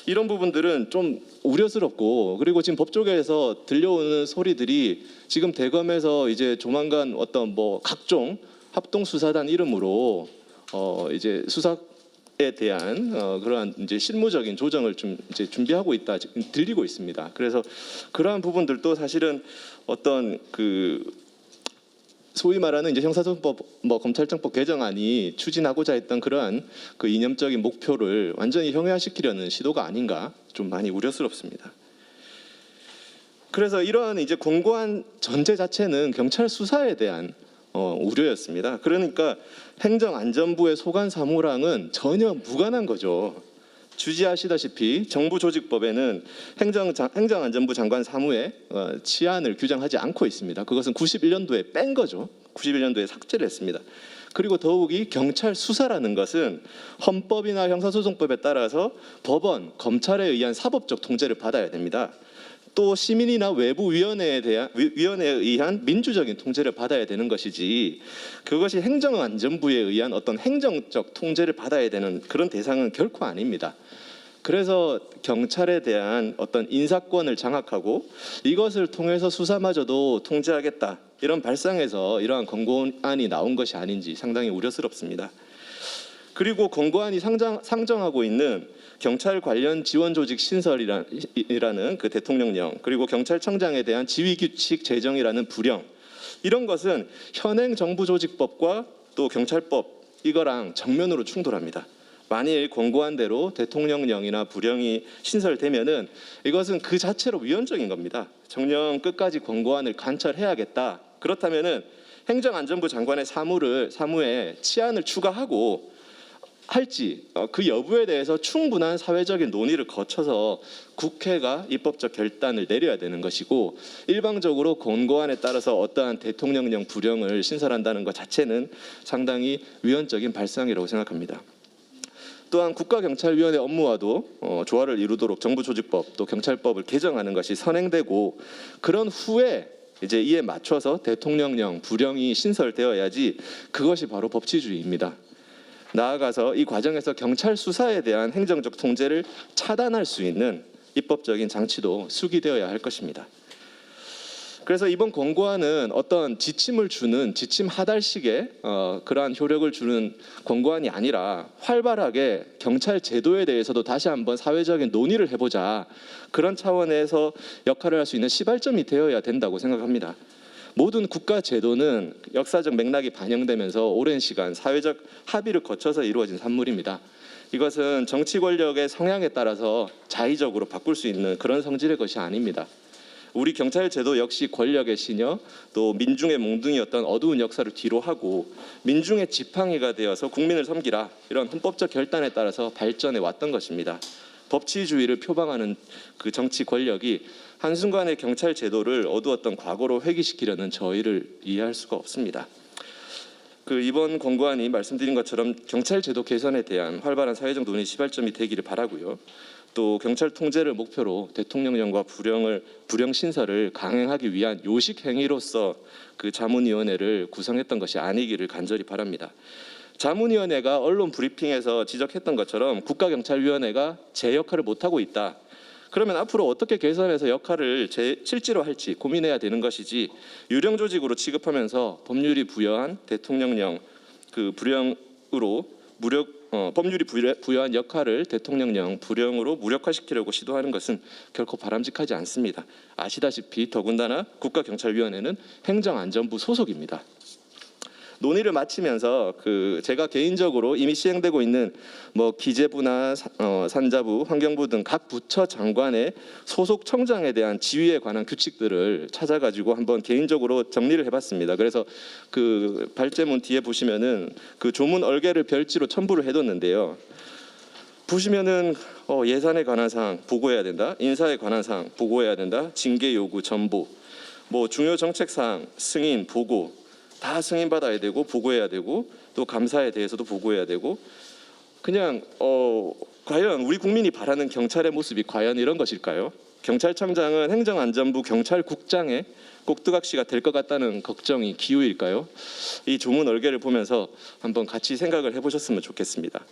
이런 부분들은 좀 우려스럽고, 그리고 지금 법조계에서 들려오는 소리들이 지금 대검에서 이제 조만간 어떤 뭐 각종 합동수사단 이름으로 이제 수사에 대한 그러한 이제 실무적인 조정을 좀 이제 준비하고 있다 지금 들리고 있습니다. 그래서 그러한 부분들도 사실은 어떤 그 소위 말하는 이제 형사소송법 뭐 검찰청법 개정안이 추진하고자 했던 그러한 그 이념적인 목표를 완전히 형해화시키려는 시도가 아닌가 좀 많이 우려스럽습니다. 그래서 이러한 이제 공고한 전제 자체는 경찰 수사에 대한 우려였습니다. 그러니까 행정안전부의 소관 사무랑은 전혀 무관한 거죠. 주지하시다시피 정부조직법에는 행정안전부 장관 사무의 치안을 규정하지 않고 있습니다. 그것은 91년도에 뺀 거죠. 91년도에 삭제를 했습니다. 그리고 더욱이 경찰 수사라는 것은 헌법이나 형사소송법에 따라서 법원, 검찰에 의한 사법적 통제를 받아야 됩니다. 또 시민이나 외부 위원회에 의한 민주적인 통제를 받아야 되는 것이지, 그것이 행정안전부에 의한 어떤 행정적 통제를 받아야 되는 그런 대상은 결코 아닙니다. 그래서 경찰에 대한 어떤 인사권을 장악하고 이것을 통해서 수사마저도 통제하겠다, 이런 발상에서 이러한 권고안이 나온 것이 아닌지 상당히 우려스럽습니다. 그리고 권고안이 상정하고 있는 경찰 관련 지원 조직 신설이라는 그 대통령령, 그리고 경찰청장에 대한 지휘 규칙 제정이라는 부령, 이런 것은 현행 정부 조직법과 또 경찰법 이거랑 정면으로 충돌합니다. 만일 권고한 대로 대통령령이나 부령이 신설되면은 이것은 그 자체로 위헌적인 겁니다. 정령 끝까지 권고안을 관철해야겠다. 그렇다면은 행정안전부 장관의 사무에 치안을 추가하고 할지 그 여부에 대해서 충분한 사회적인 논의를 거쳐서 국회가 입법적 결단을 내려야 되는 것이고, 일방적으로 권고안에 따라서 어떠한 대통령령 부령을 신설한다는 것 자체는 상당히 위헌적인 발상이라고 생각합니다. 또한 국가경찰위원회 업무와도 조화를 이루도록 정부조직법 또 경찰법을 개정하는 것이 선행되고, 그런 후에 이제 이에 맞춰서 대통령령 부령이 신설되어야지 그것이 바로 법치주의입니다. 나아가서 이 과정에서 경찰 수사에 대한 행정적 통제를 차단할 수 있는 입법적인 장치도 수기되어야 할 것입니다. 그래서 이번 권고안은 어떤 지침을 주는 지침 하달식의 그러한 효력을 주는 권고안이 아니라 활발하게 경찰 제도에 대해서도 다시 한번 사회적인 논의를 해보자, 그런 차원에서 역할을 할 수 있는 시발점이 되어야 된다고 생각합니다. 모든 국가 제도는 역사적 맥락이 반영되면서 오랜 시간 사회적 합의를 거쳐서 이루어진 산물입니다. 이것은 정치 권력의 성향에 따라서 자의적으로 바꿀 수 있는 그런 성질의 것이 아닙니다. 우리 경찰 제도 역시 권력의 시녀 또 민중의 몽둥이였던 어두운 역사를 뒤로하고 민중의 지팡이가 되어서 국민을 섬기라, 이런 헌법적 결단에 따라서 발전해 왔던 것입니다. 법치주의를 표방하는 그 정치 권력이 한순간에 경찰 제도를 어두웠던 과거로 회귀시키려는 저희를 이해할 수가 없습니다. 그 이번 권고안이 말씀드린 것처럼 경찰 제도 개선에 대한 활발한 사회적 논의 시발점이 되기를 바라고요. 또 경찰 통제를 목표로 대통령령과 부령 신설을 강행하기 위한 요식 행위로서 그 자문위원회를 구성했던 것이 아니기를 간절히 바랍니다. 자문위원회가 언론 브리핑에서 지적했던 것처럼 국가경찰위원회가 제 역할을 못하고 있다. 그러면 앞으로 어떻게 개선해서 역할을 실제로 할지 고민해야 되는 것이지, 유령 조직으로 취급하면서 법률이 부여한 대통령령 그 부령으로 법률이 부여한 역할을 대통령령 부령으로 무력화시키려고 시도하는 것은 결코 바람직하지 않습니다. 아시다시피 더군다나 국가경찰위원회는 행정안전부 소속입니다. 논의를 마치면서 제가 개인적으로 이미 시행되고 있는 뭐 기재부나 산자부, 환경부 등 각 부처 장관의 소속 청장에 대한 지위에 관한 규칙들을 찾아가지고 한번 개인적으로 정리를 해봤습니다. 그래서 그 발제문 뒤에 보시면은 그 조문 얼개를 별지로 첨부를 해뒀는데요. 보시면은 예산에 관한 사항 보고해야 된다, 인사에 관한 사항 보고해야 된다, 징계 요구 전보, 뭐 중요 정책 사항 승인 보고, 다 승인받아야 되고 보고해야 되고 또 감사에 대해서도 보고해야 되고 그냥 과연 우리 국민이 바라는 경찰의 모습이 과연 이런 것일까요? 경찰청장은 행정안전부 경찰국장의 꼭두각시가 될 것 같다는 걱정이 기우일까요? 이 조문 얼개를 보면서 한번 같이 생각을 해보셨으면 좋겠습니다.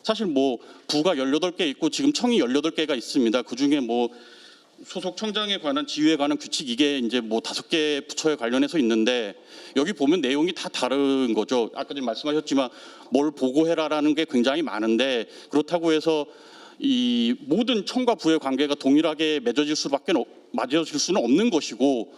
사실 뭐 부가 18개 있고 지금 청이 18개가 있습니다. 그중에 뭐 소속 청장에 관한 지휘에 관한 규칙 이게 이제 뭐 5개 부처에 관련해서 있는데 여기 보면 내용이 다 다른 거죠. 아까 전에 말씀하셨지만 뭘 보고해라라는 게 굉장히 많은데 그렇다고 해서 이 모든 청과 부의 관계가 동일하게 맺어질 수는 없는 것이고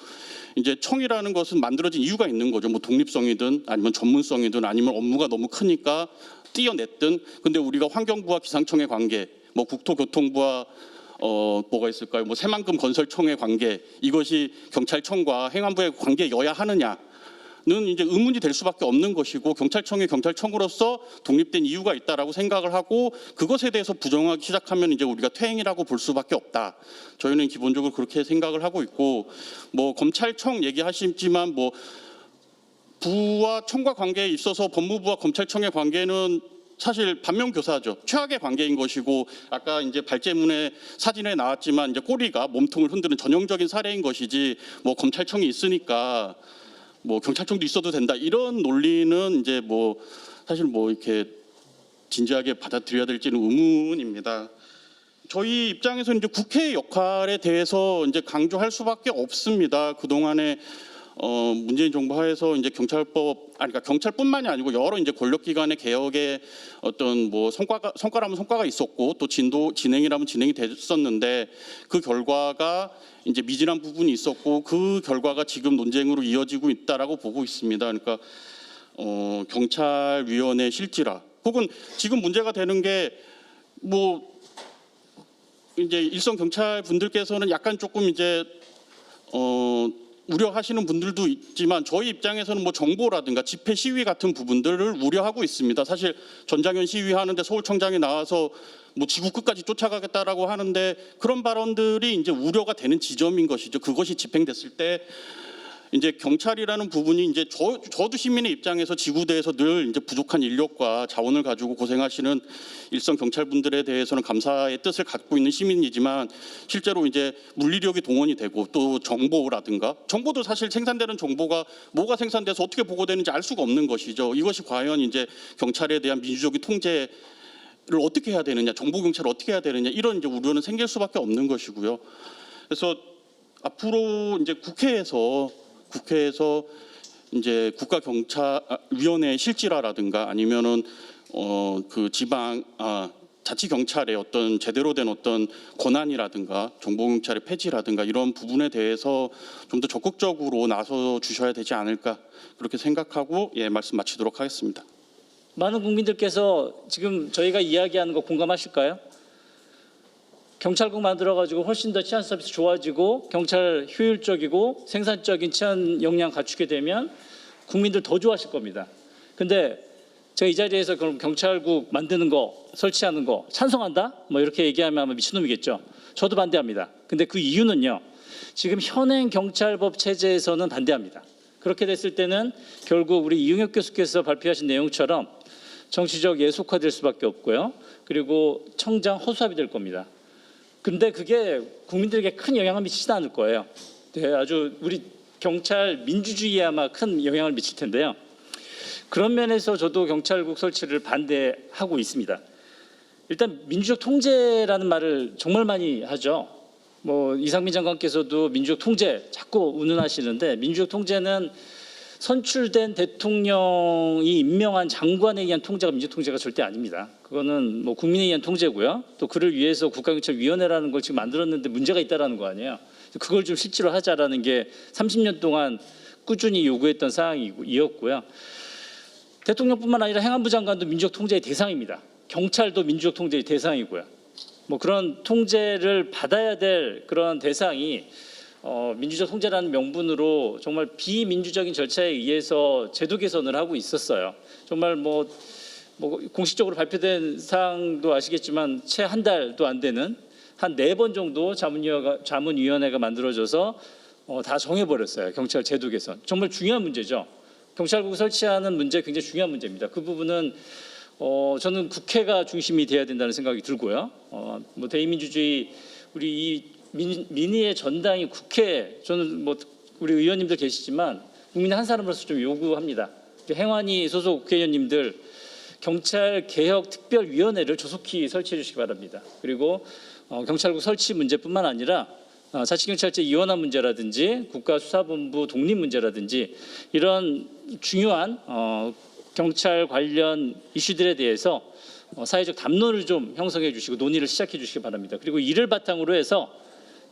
이제 청이라는 것은 만들어진 이유가 있는 거죠. 뭐 독립성이든 아니면 전문성이든 아니면 업무가 너무 크니까 띄어냈든. 근데 우리가 환경부와 기상청의 관계, 뭐 국토교통부와 뭐가 있을까요? 뭐 새만금 건설청의 관계, 이것이 경찰청과 행안부의 관계여야 하느냐는 이제 의문이 될 수밖에 없는 것이고 경찰청이 경찰청으로서 독립된 이유가 있다라고 생각을 하고 그것에 대해서 부정하기 시작하면 이제 우리가 퇴행이라고 볼 수밖에 없다. 저희는 기본적으로 그렇게 생각을 하고 있고 뭐 검찰청 얘기하시지만 뭐 부와 청과 관계에 있어서 법무부와 검찰청의 관계는 사실 반면교사죠. 최악의 관계인 것이고 아까 이제 발제문에 사진에 나왔지만 이제 꼬리가 몸통을 흔드는 전형적인 사례인 것이지 뭐 검찰청이 있으니까 뭐 경찰청도 있어도 된다 이런 논리는 이제 뭐 사실 뭐 이렇게 진지하게 받아들여야 될지는 의문입니다. 저희 입장에서 이제 국회의 역할에 대해서 이제 강조할 수밖에 없습니다. 그 동안에 문재인 정부 하에서 이제 그러니까 경찰뿐만이 아니고 여러 이제 권력기관의 개혁에 어떤 뭐 성과라면 성과가 있었고 또 진행이라면 진행이 됐었는데 그 결과가 이제 미진한 부분이 있었고 그 결과가 지금 논쟁으로 이어지고 있다라고 보고 있습니다. 그러니까 경찰위원회 실질화 혹은 지금 문제가 되는 게 뭐 이제 일선 경찰 분들께서는 약간 조금 이제 우려하시는 분들도 있지만 저희 입장에서는 뭐 정보라든가 집회 시위 같은 부분들을 우려하고 있습니다. 사실 전장현 시위하는데 서울청장이 나와서 뭐 지구 끝까지 쫓아가겠다라고 하는데 그런 발언들이 이제 우려가 되는 지점인 것이죠. 그것이 집행됐을 때 이제 경찰이라는 부분이 이제 저도 시민의 입장에서 지구대에서 늘 이제 부족한 인력과 자원을 가지고 고생하시는 일선 경찰분들에 대해서는 감사의 뜻을 갖고 있는 시민이지만 실제로 이제 물리력이 동원이 되고 또 정보라든가 정보도 사실 생산되는 정보가 뭐가 생산돼서 어떻게 보고되는지 알 수가 없는 것이죠. 이것이 과연 이제 경찰에 대한 민주적인 통제를 어떻게 해야 되느냐, 정보 경찰을 어떻게 해야 되느냐 이런 이제 우려는 생길 수밖에 없는 것이고요. 그래서 앞으로 이제 국회에서 이제 국가경찰위원회 실질화라든가 아니면은 그 지방 자치경찰의 어떤 제대로 된 어떤 권한이라든가 정보경찰의 폐지라든가 이런 부분에 대해서 좀 더 적극적으로 나서 주셔야 되지 않을까 그렇게 생각하고 말씀 마치도록 하겠습니다. 많은 국민들께서 지금 저희가 이야기하는 거 공감하실까요? 경찰국 만들어가지고 훨씬 더 치안 서비스 좋아지고 경찰 효율적이고 생산적인 치안 역량 갖추게 되면 국민들 더 좋아하실 겁니다. 근데 제가 이 자리에서 그럼 경찰국 만드는 거, 설치하는 거 찬성한다? 뭐 이렇게 얘기하면 아마 미친놈이겠죠. 저도 반대합니다. 근데 그 이유는요. 지금 현행 경찰법 체제에서는 반대합니다. 그렇게 됐을 때는 결국 우리 이응혁 교수께서 발표하신 내용처럼 정치적 예속화될 수밖에 없고요. 그리고 청장 허수아비 될 겁니다. 근데 그게 국민들에게 큰 영향을 미치지는 않을 거예요. 네, 아주 우리 경찰 민주주의에 아마 큰 영향을 미칠 텐데요. 그런 면에서 저도 경찰국 설치를 반대하고 있습니다. 일단 민주적 통제라는 말을 정말 많이 하죠. 뭐 이상민 장관께서도 민주적 통제 자꾸 운운하시는데 민주적 통제는 선출된 대통령이 임명한 장관에 의한 통제가 민주적 통제가 절대 아닙니다. 그거는 뭐 국민에 의한 통제고요. 또 그를 위해서 국가경찰위원회라는 걸 지금 만들었는데 문제가 있다라는 거 아니에요. 그걸 좀 실제로 하자라는 게 30년 동안 꾸준히 요구했던 사항이었고요. 대통령뿐만 아니라 행안부 장관도 민주적 통제의 대상입니다. 경찰도 민주적 통제의 대상이고요. 뭐 그런 통제를 받아야 될 그런 대상이 민주적 통제라는 명분으로 정말 비민주적인 절차에 의해서 제도 개선을 하고 있었어요. 정말 뭐 공식적으로 발표된 사항도 아시겠지만 채 한 달도 안 되는 한 4번 정도 자문위원회가 만들어져서 다 정해버렸어요. 경찰 제도 개선. 정말 중요한 문제죠. 경찰국 설치하는 문제 굉장히 중요한 문제입니다. 그 부분은 저는 국회가 중심이 돼야 된다는 생각이 들고요. 뭐 대의민주주의 우리 이 민의의 전당이 국회, 저는 뭐 우리 의원님들 계시지만 국민 한 사람으로서 좀 요구합니다. 행안위 소속 국회의원님들 경찰개혁특별위원회를 조속히 설치해 주시기 바랍니다. 그리고 경찰국 설치 문제뿐만 아니라 자치경찰제 이원화 문제라든지 국가수사본부 독립 문제라든지 이런 중요한 경찰 관련 이슈들에 대해서 사회적 담론을 좀 형성해 주시고 논의를 시작해 주시기 바랍니다. 그리고 이를 바탕으로 해서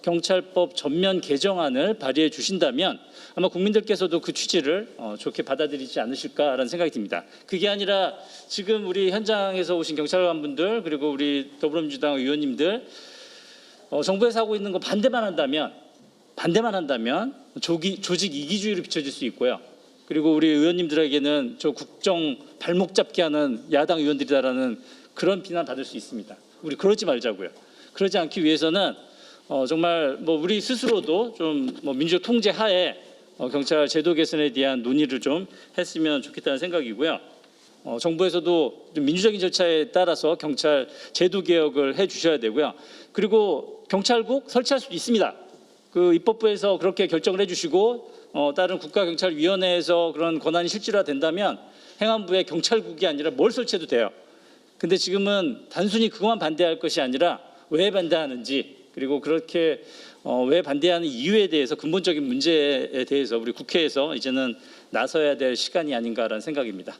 경찰법 전면 개정안을 발의해 주신다면 아마 국민들께서도 그 취지를 좋게 받아들이지 않으실까라는 생각이 듭니다. 그게 아니라 지금 우리 현장에서 오신 경찰관분들 그리고 우리 더불어민주당 의원님들 정부에서 하고 있는 거 반대만 한다면 조직 이기주의로 비춰질 수 있고요. 그리고 우리 의원님들에게는 저 국정 발목 잡게 하는 야당 의원들이다라는 그런 비난 받을 수 있습니다. 우리 그러지 말자고요. 그러지 않기 위해서는 정말 뭐 우리 스스로도 좀 뭐 민주적 통제 하에 경찰 제도 개선에 대한 논의를 좀 했으면 좋겠다는 생각이고요. 정부에서도 좀 민주적인 절차에 따라서 경찰 제도 개혁을 해 주셔야 되고요. 그리고 경찰국 설치할 수도 있습니다. 그 입법부에서 그렇게 결정을 해주시고 다른 국가경찰위원회에서 그런 권한이 실질화된다면 행안부의 경찰국이 아니라 뭘 설치해도 돼요. 근데 지금은 단순히 그것만 반대할 것이 아니라 왜 반대하는지 그리고 그렇게 왜 반대하는 이유에 대해서 근본적인 문제에 대해서 우리 국회에서 이제는 나서야 될 시간이 아닌가라는 생각입니다.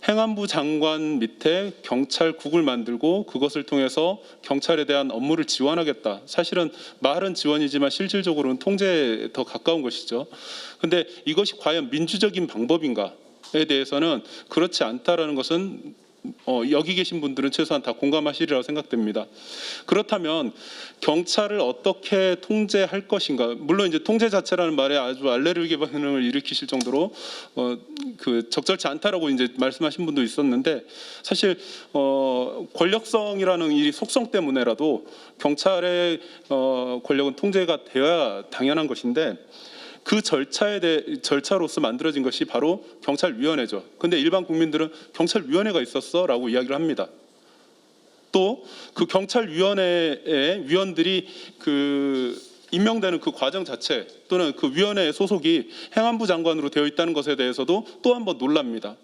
행안부 장관 밑에 경찰국을 만들고 그것을 통해서 경찰에 대한 업무를 지원하겠다. 사실은 말은 지원이지만 실질적으로는 통제에 더 가까운 것이죠. 그런데 이것이 과연 민주적인 방법인가에 대해서는 그렇지 않다라는 것은 여기 계신 분들은 최소한 다 공감하시리라고 생각됩니다. 그렇다면 경찰을 어떻게 통제할 것인가? 물론 이제 통제 자체라는 말에 아주 알레르기 반응을 일으키실 정도로 그 적절치 않다라고 이제 말씀하신 분도 있었는데 사실 권력성이라는 이 속성 때문에라도 경찰의 권력은 통제가 되어야 당연한 것인데. 그 절차로서 만들어진 것이 바로 경찰위원회죠. 근데 일반 국민들은 경찰위원회가 있었어라고 이야기를 합니다. 또 그 경찰위원회의 위원들이 그 임명되는 그 과정 자체 또는 그 위원회의 소속이 행안부 장관으로 되어 있다는 것에 대해서도 또 한 번 놀랍니다.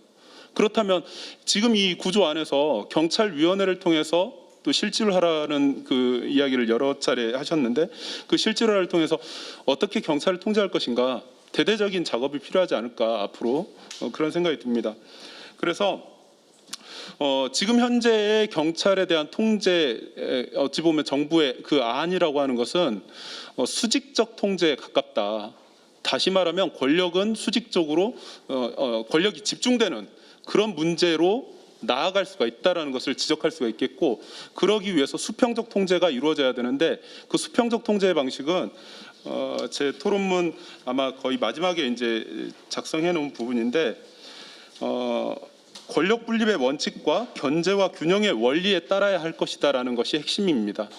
그렇다면 지금 이 구조 안에서 경찰위원회를 통해서 또 실질화라는 그 이야기를 여러 차례 하셨는데 그 실질화를 통해서 어떻게 경찰을 통제할 것인가 대대적인 작업이 필요하지 않을까 앞으로 그런 생각이 듭니다. 그래서 지금 현재의 경찰에 대한 통제 어찌 보면 정부의 그 안이라고 하는 것은 수직적 통제에 가깝다. 다시 말하면 권력은 수직적으로 권력이 집중되는 그런 문제로 나아갈 수가 있다라는 것을 지적할 수가 있겠고 그러기 위해서 수평적 통제가 이루어져야 되는데 그 수평적 통제의 방식은 제 토론문 아마 거의 마지막에 이제 작성해 놓은 부분인데 권력 분립의 원칙과 견제와 균형의 원리에 따라야 할 것이다라는 것이 핵심입니다.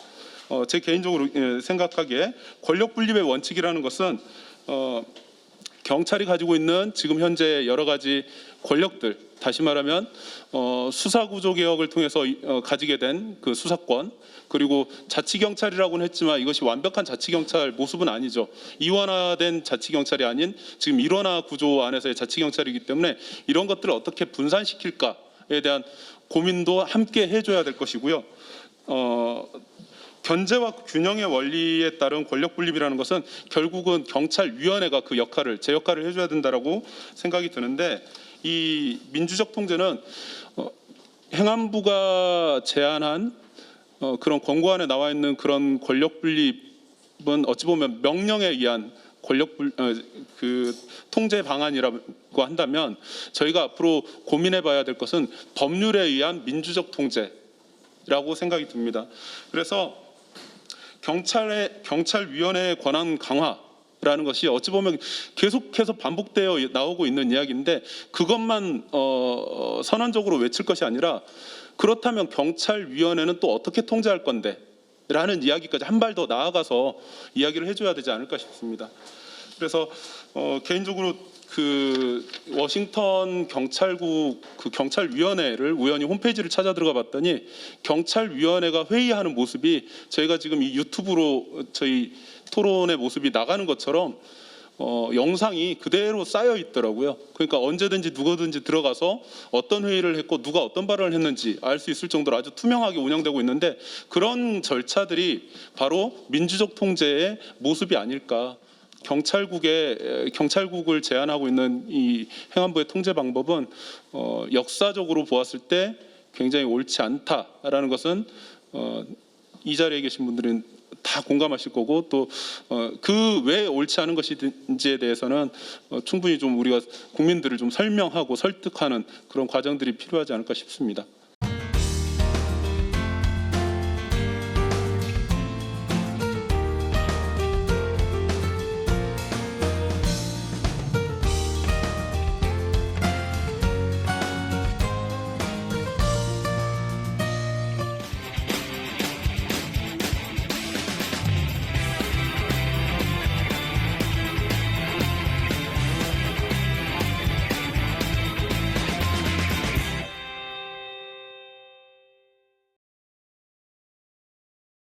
제 개인적으로 생각하기에 권력 분립의 원칙이라는 것은 경찰이 가지고 있는 지금 현재 여러 가지 권력들, 다시 말하면 수사구조 개혁을 통해서 가지게 된 그 수사권, 그리고 자치경찰이라고는 했지만 이것이 완벽한 자치경찰 모습은 아니죠. 이원화된 자치경찰이 아닌 지금 일원화 구조 안에서의 자치경찰이기 때문에 이런 것들을 어떻게 분산시킬까에 대한 고민도 함께 해줘야 될 것이고요. 견제와 균형의 원리에 따른 권력 분립이라는 것은 결국은 경찰위원회가 그 역할을 제 역할을 해줘야 된다라고 생각이 드는데 이 민주적 통제는 행안부가 제안한 그런 권고안에 나와 있는 그런 권력 분립은 어찌 보면 명령에 의한 그 통제 방안이라고 한다면 저희가 앞으로 고민해봐야 될 것은 법률에 의한 민주적 통제라고 생각이 듭니다. 그래서 경찰위원회의 권한 강화라는 것이 어찌 보면 계속해서 반복되어 나오고 있는 이야기인데 그것만 선언적으로 외칠 것이 아니라 그렇다면 경찰위원회는 또 어떻게 통제할 건데 라는 이야기까지 한 발 더 나아가서 이야기를 해줘야 되지 않을까 싶습니다. 그래서 개인적으로 그 워싱턴 경찰국 그 경찰위원회를 우연히 홈페이지를 찾아 들어가 봤더니 경찰위원회가 회의하는 모습이 저희가 지금 이 유튜브로 저희 토론의 모습이 나가는 것처럼 영상이 그대로 쌓여 있더라고요. 그러니까 언제든지 누구든지 들어가서 어떤 회의를 했고 누가 어떤 발언을 했는지 알 수 있을 정도로 아주 투명하게 운영되고 있는데 그런 절차들이 바로 민주적 통제의 모습이 아닐까. 경찰국을 제한하고 있는 이 행안부의 통제 방법은 역사적으로 보았을 때 굉장히 옳지 않다라는 것은 이 자리에 계신 분들은 다 공감하실 거고 또 그 왜 옳지 않은 것인지에 대해서는 충분히 좀 우리가 국민들을 좀 설명하고 설득하는 그런 과정들이 필요하지 않을까 싶습니다.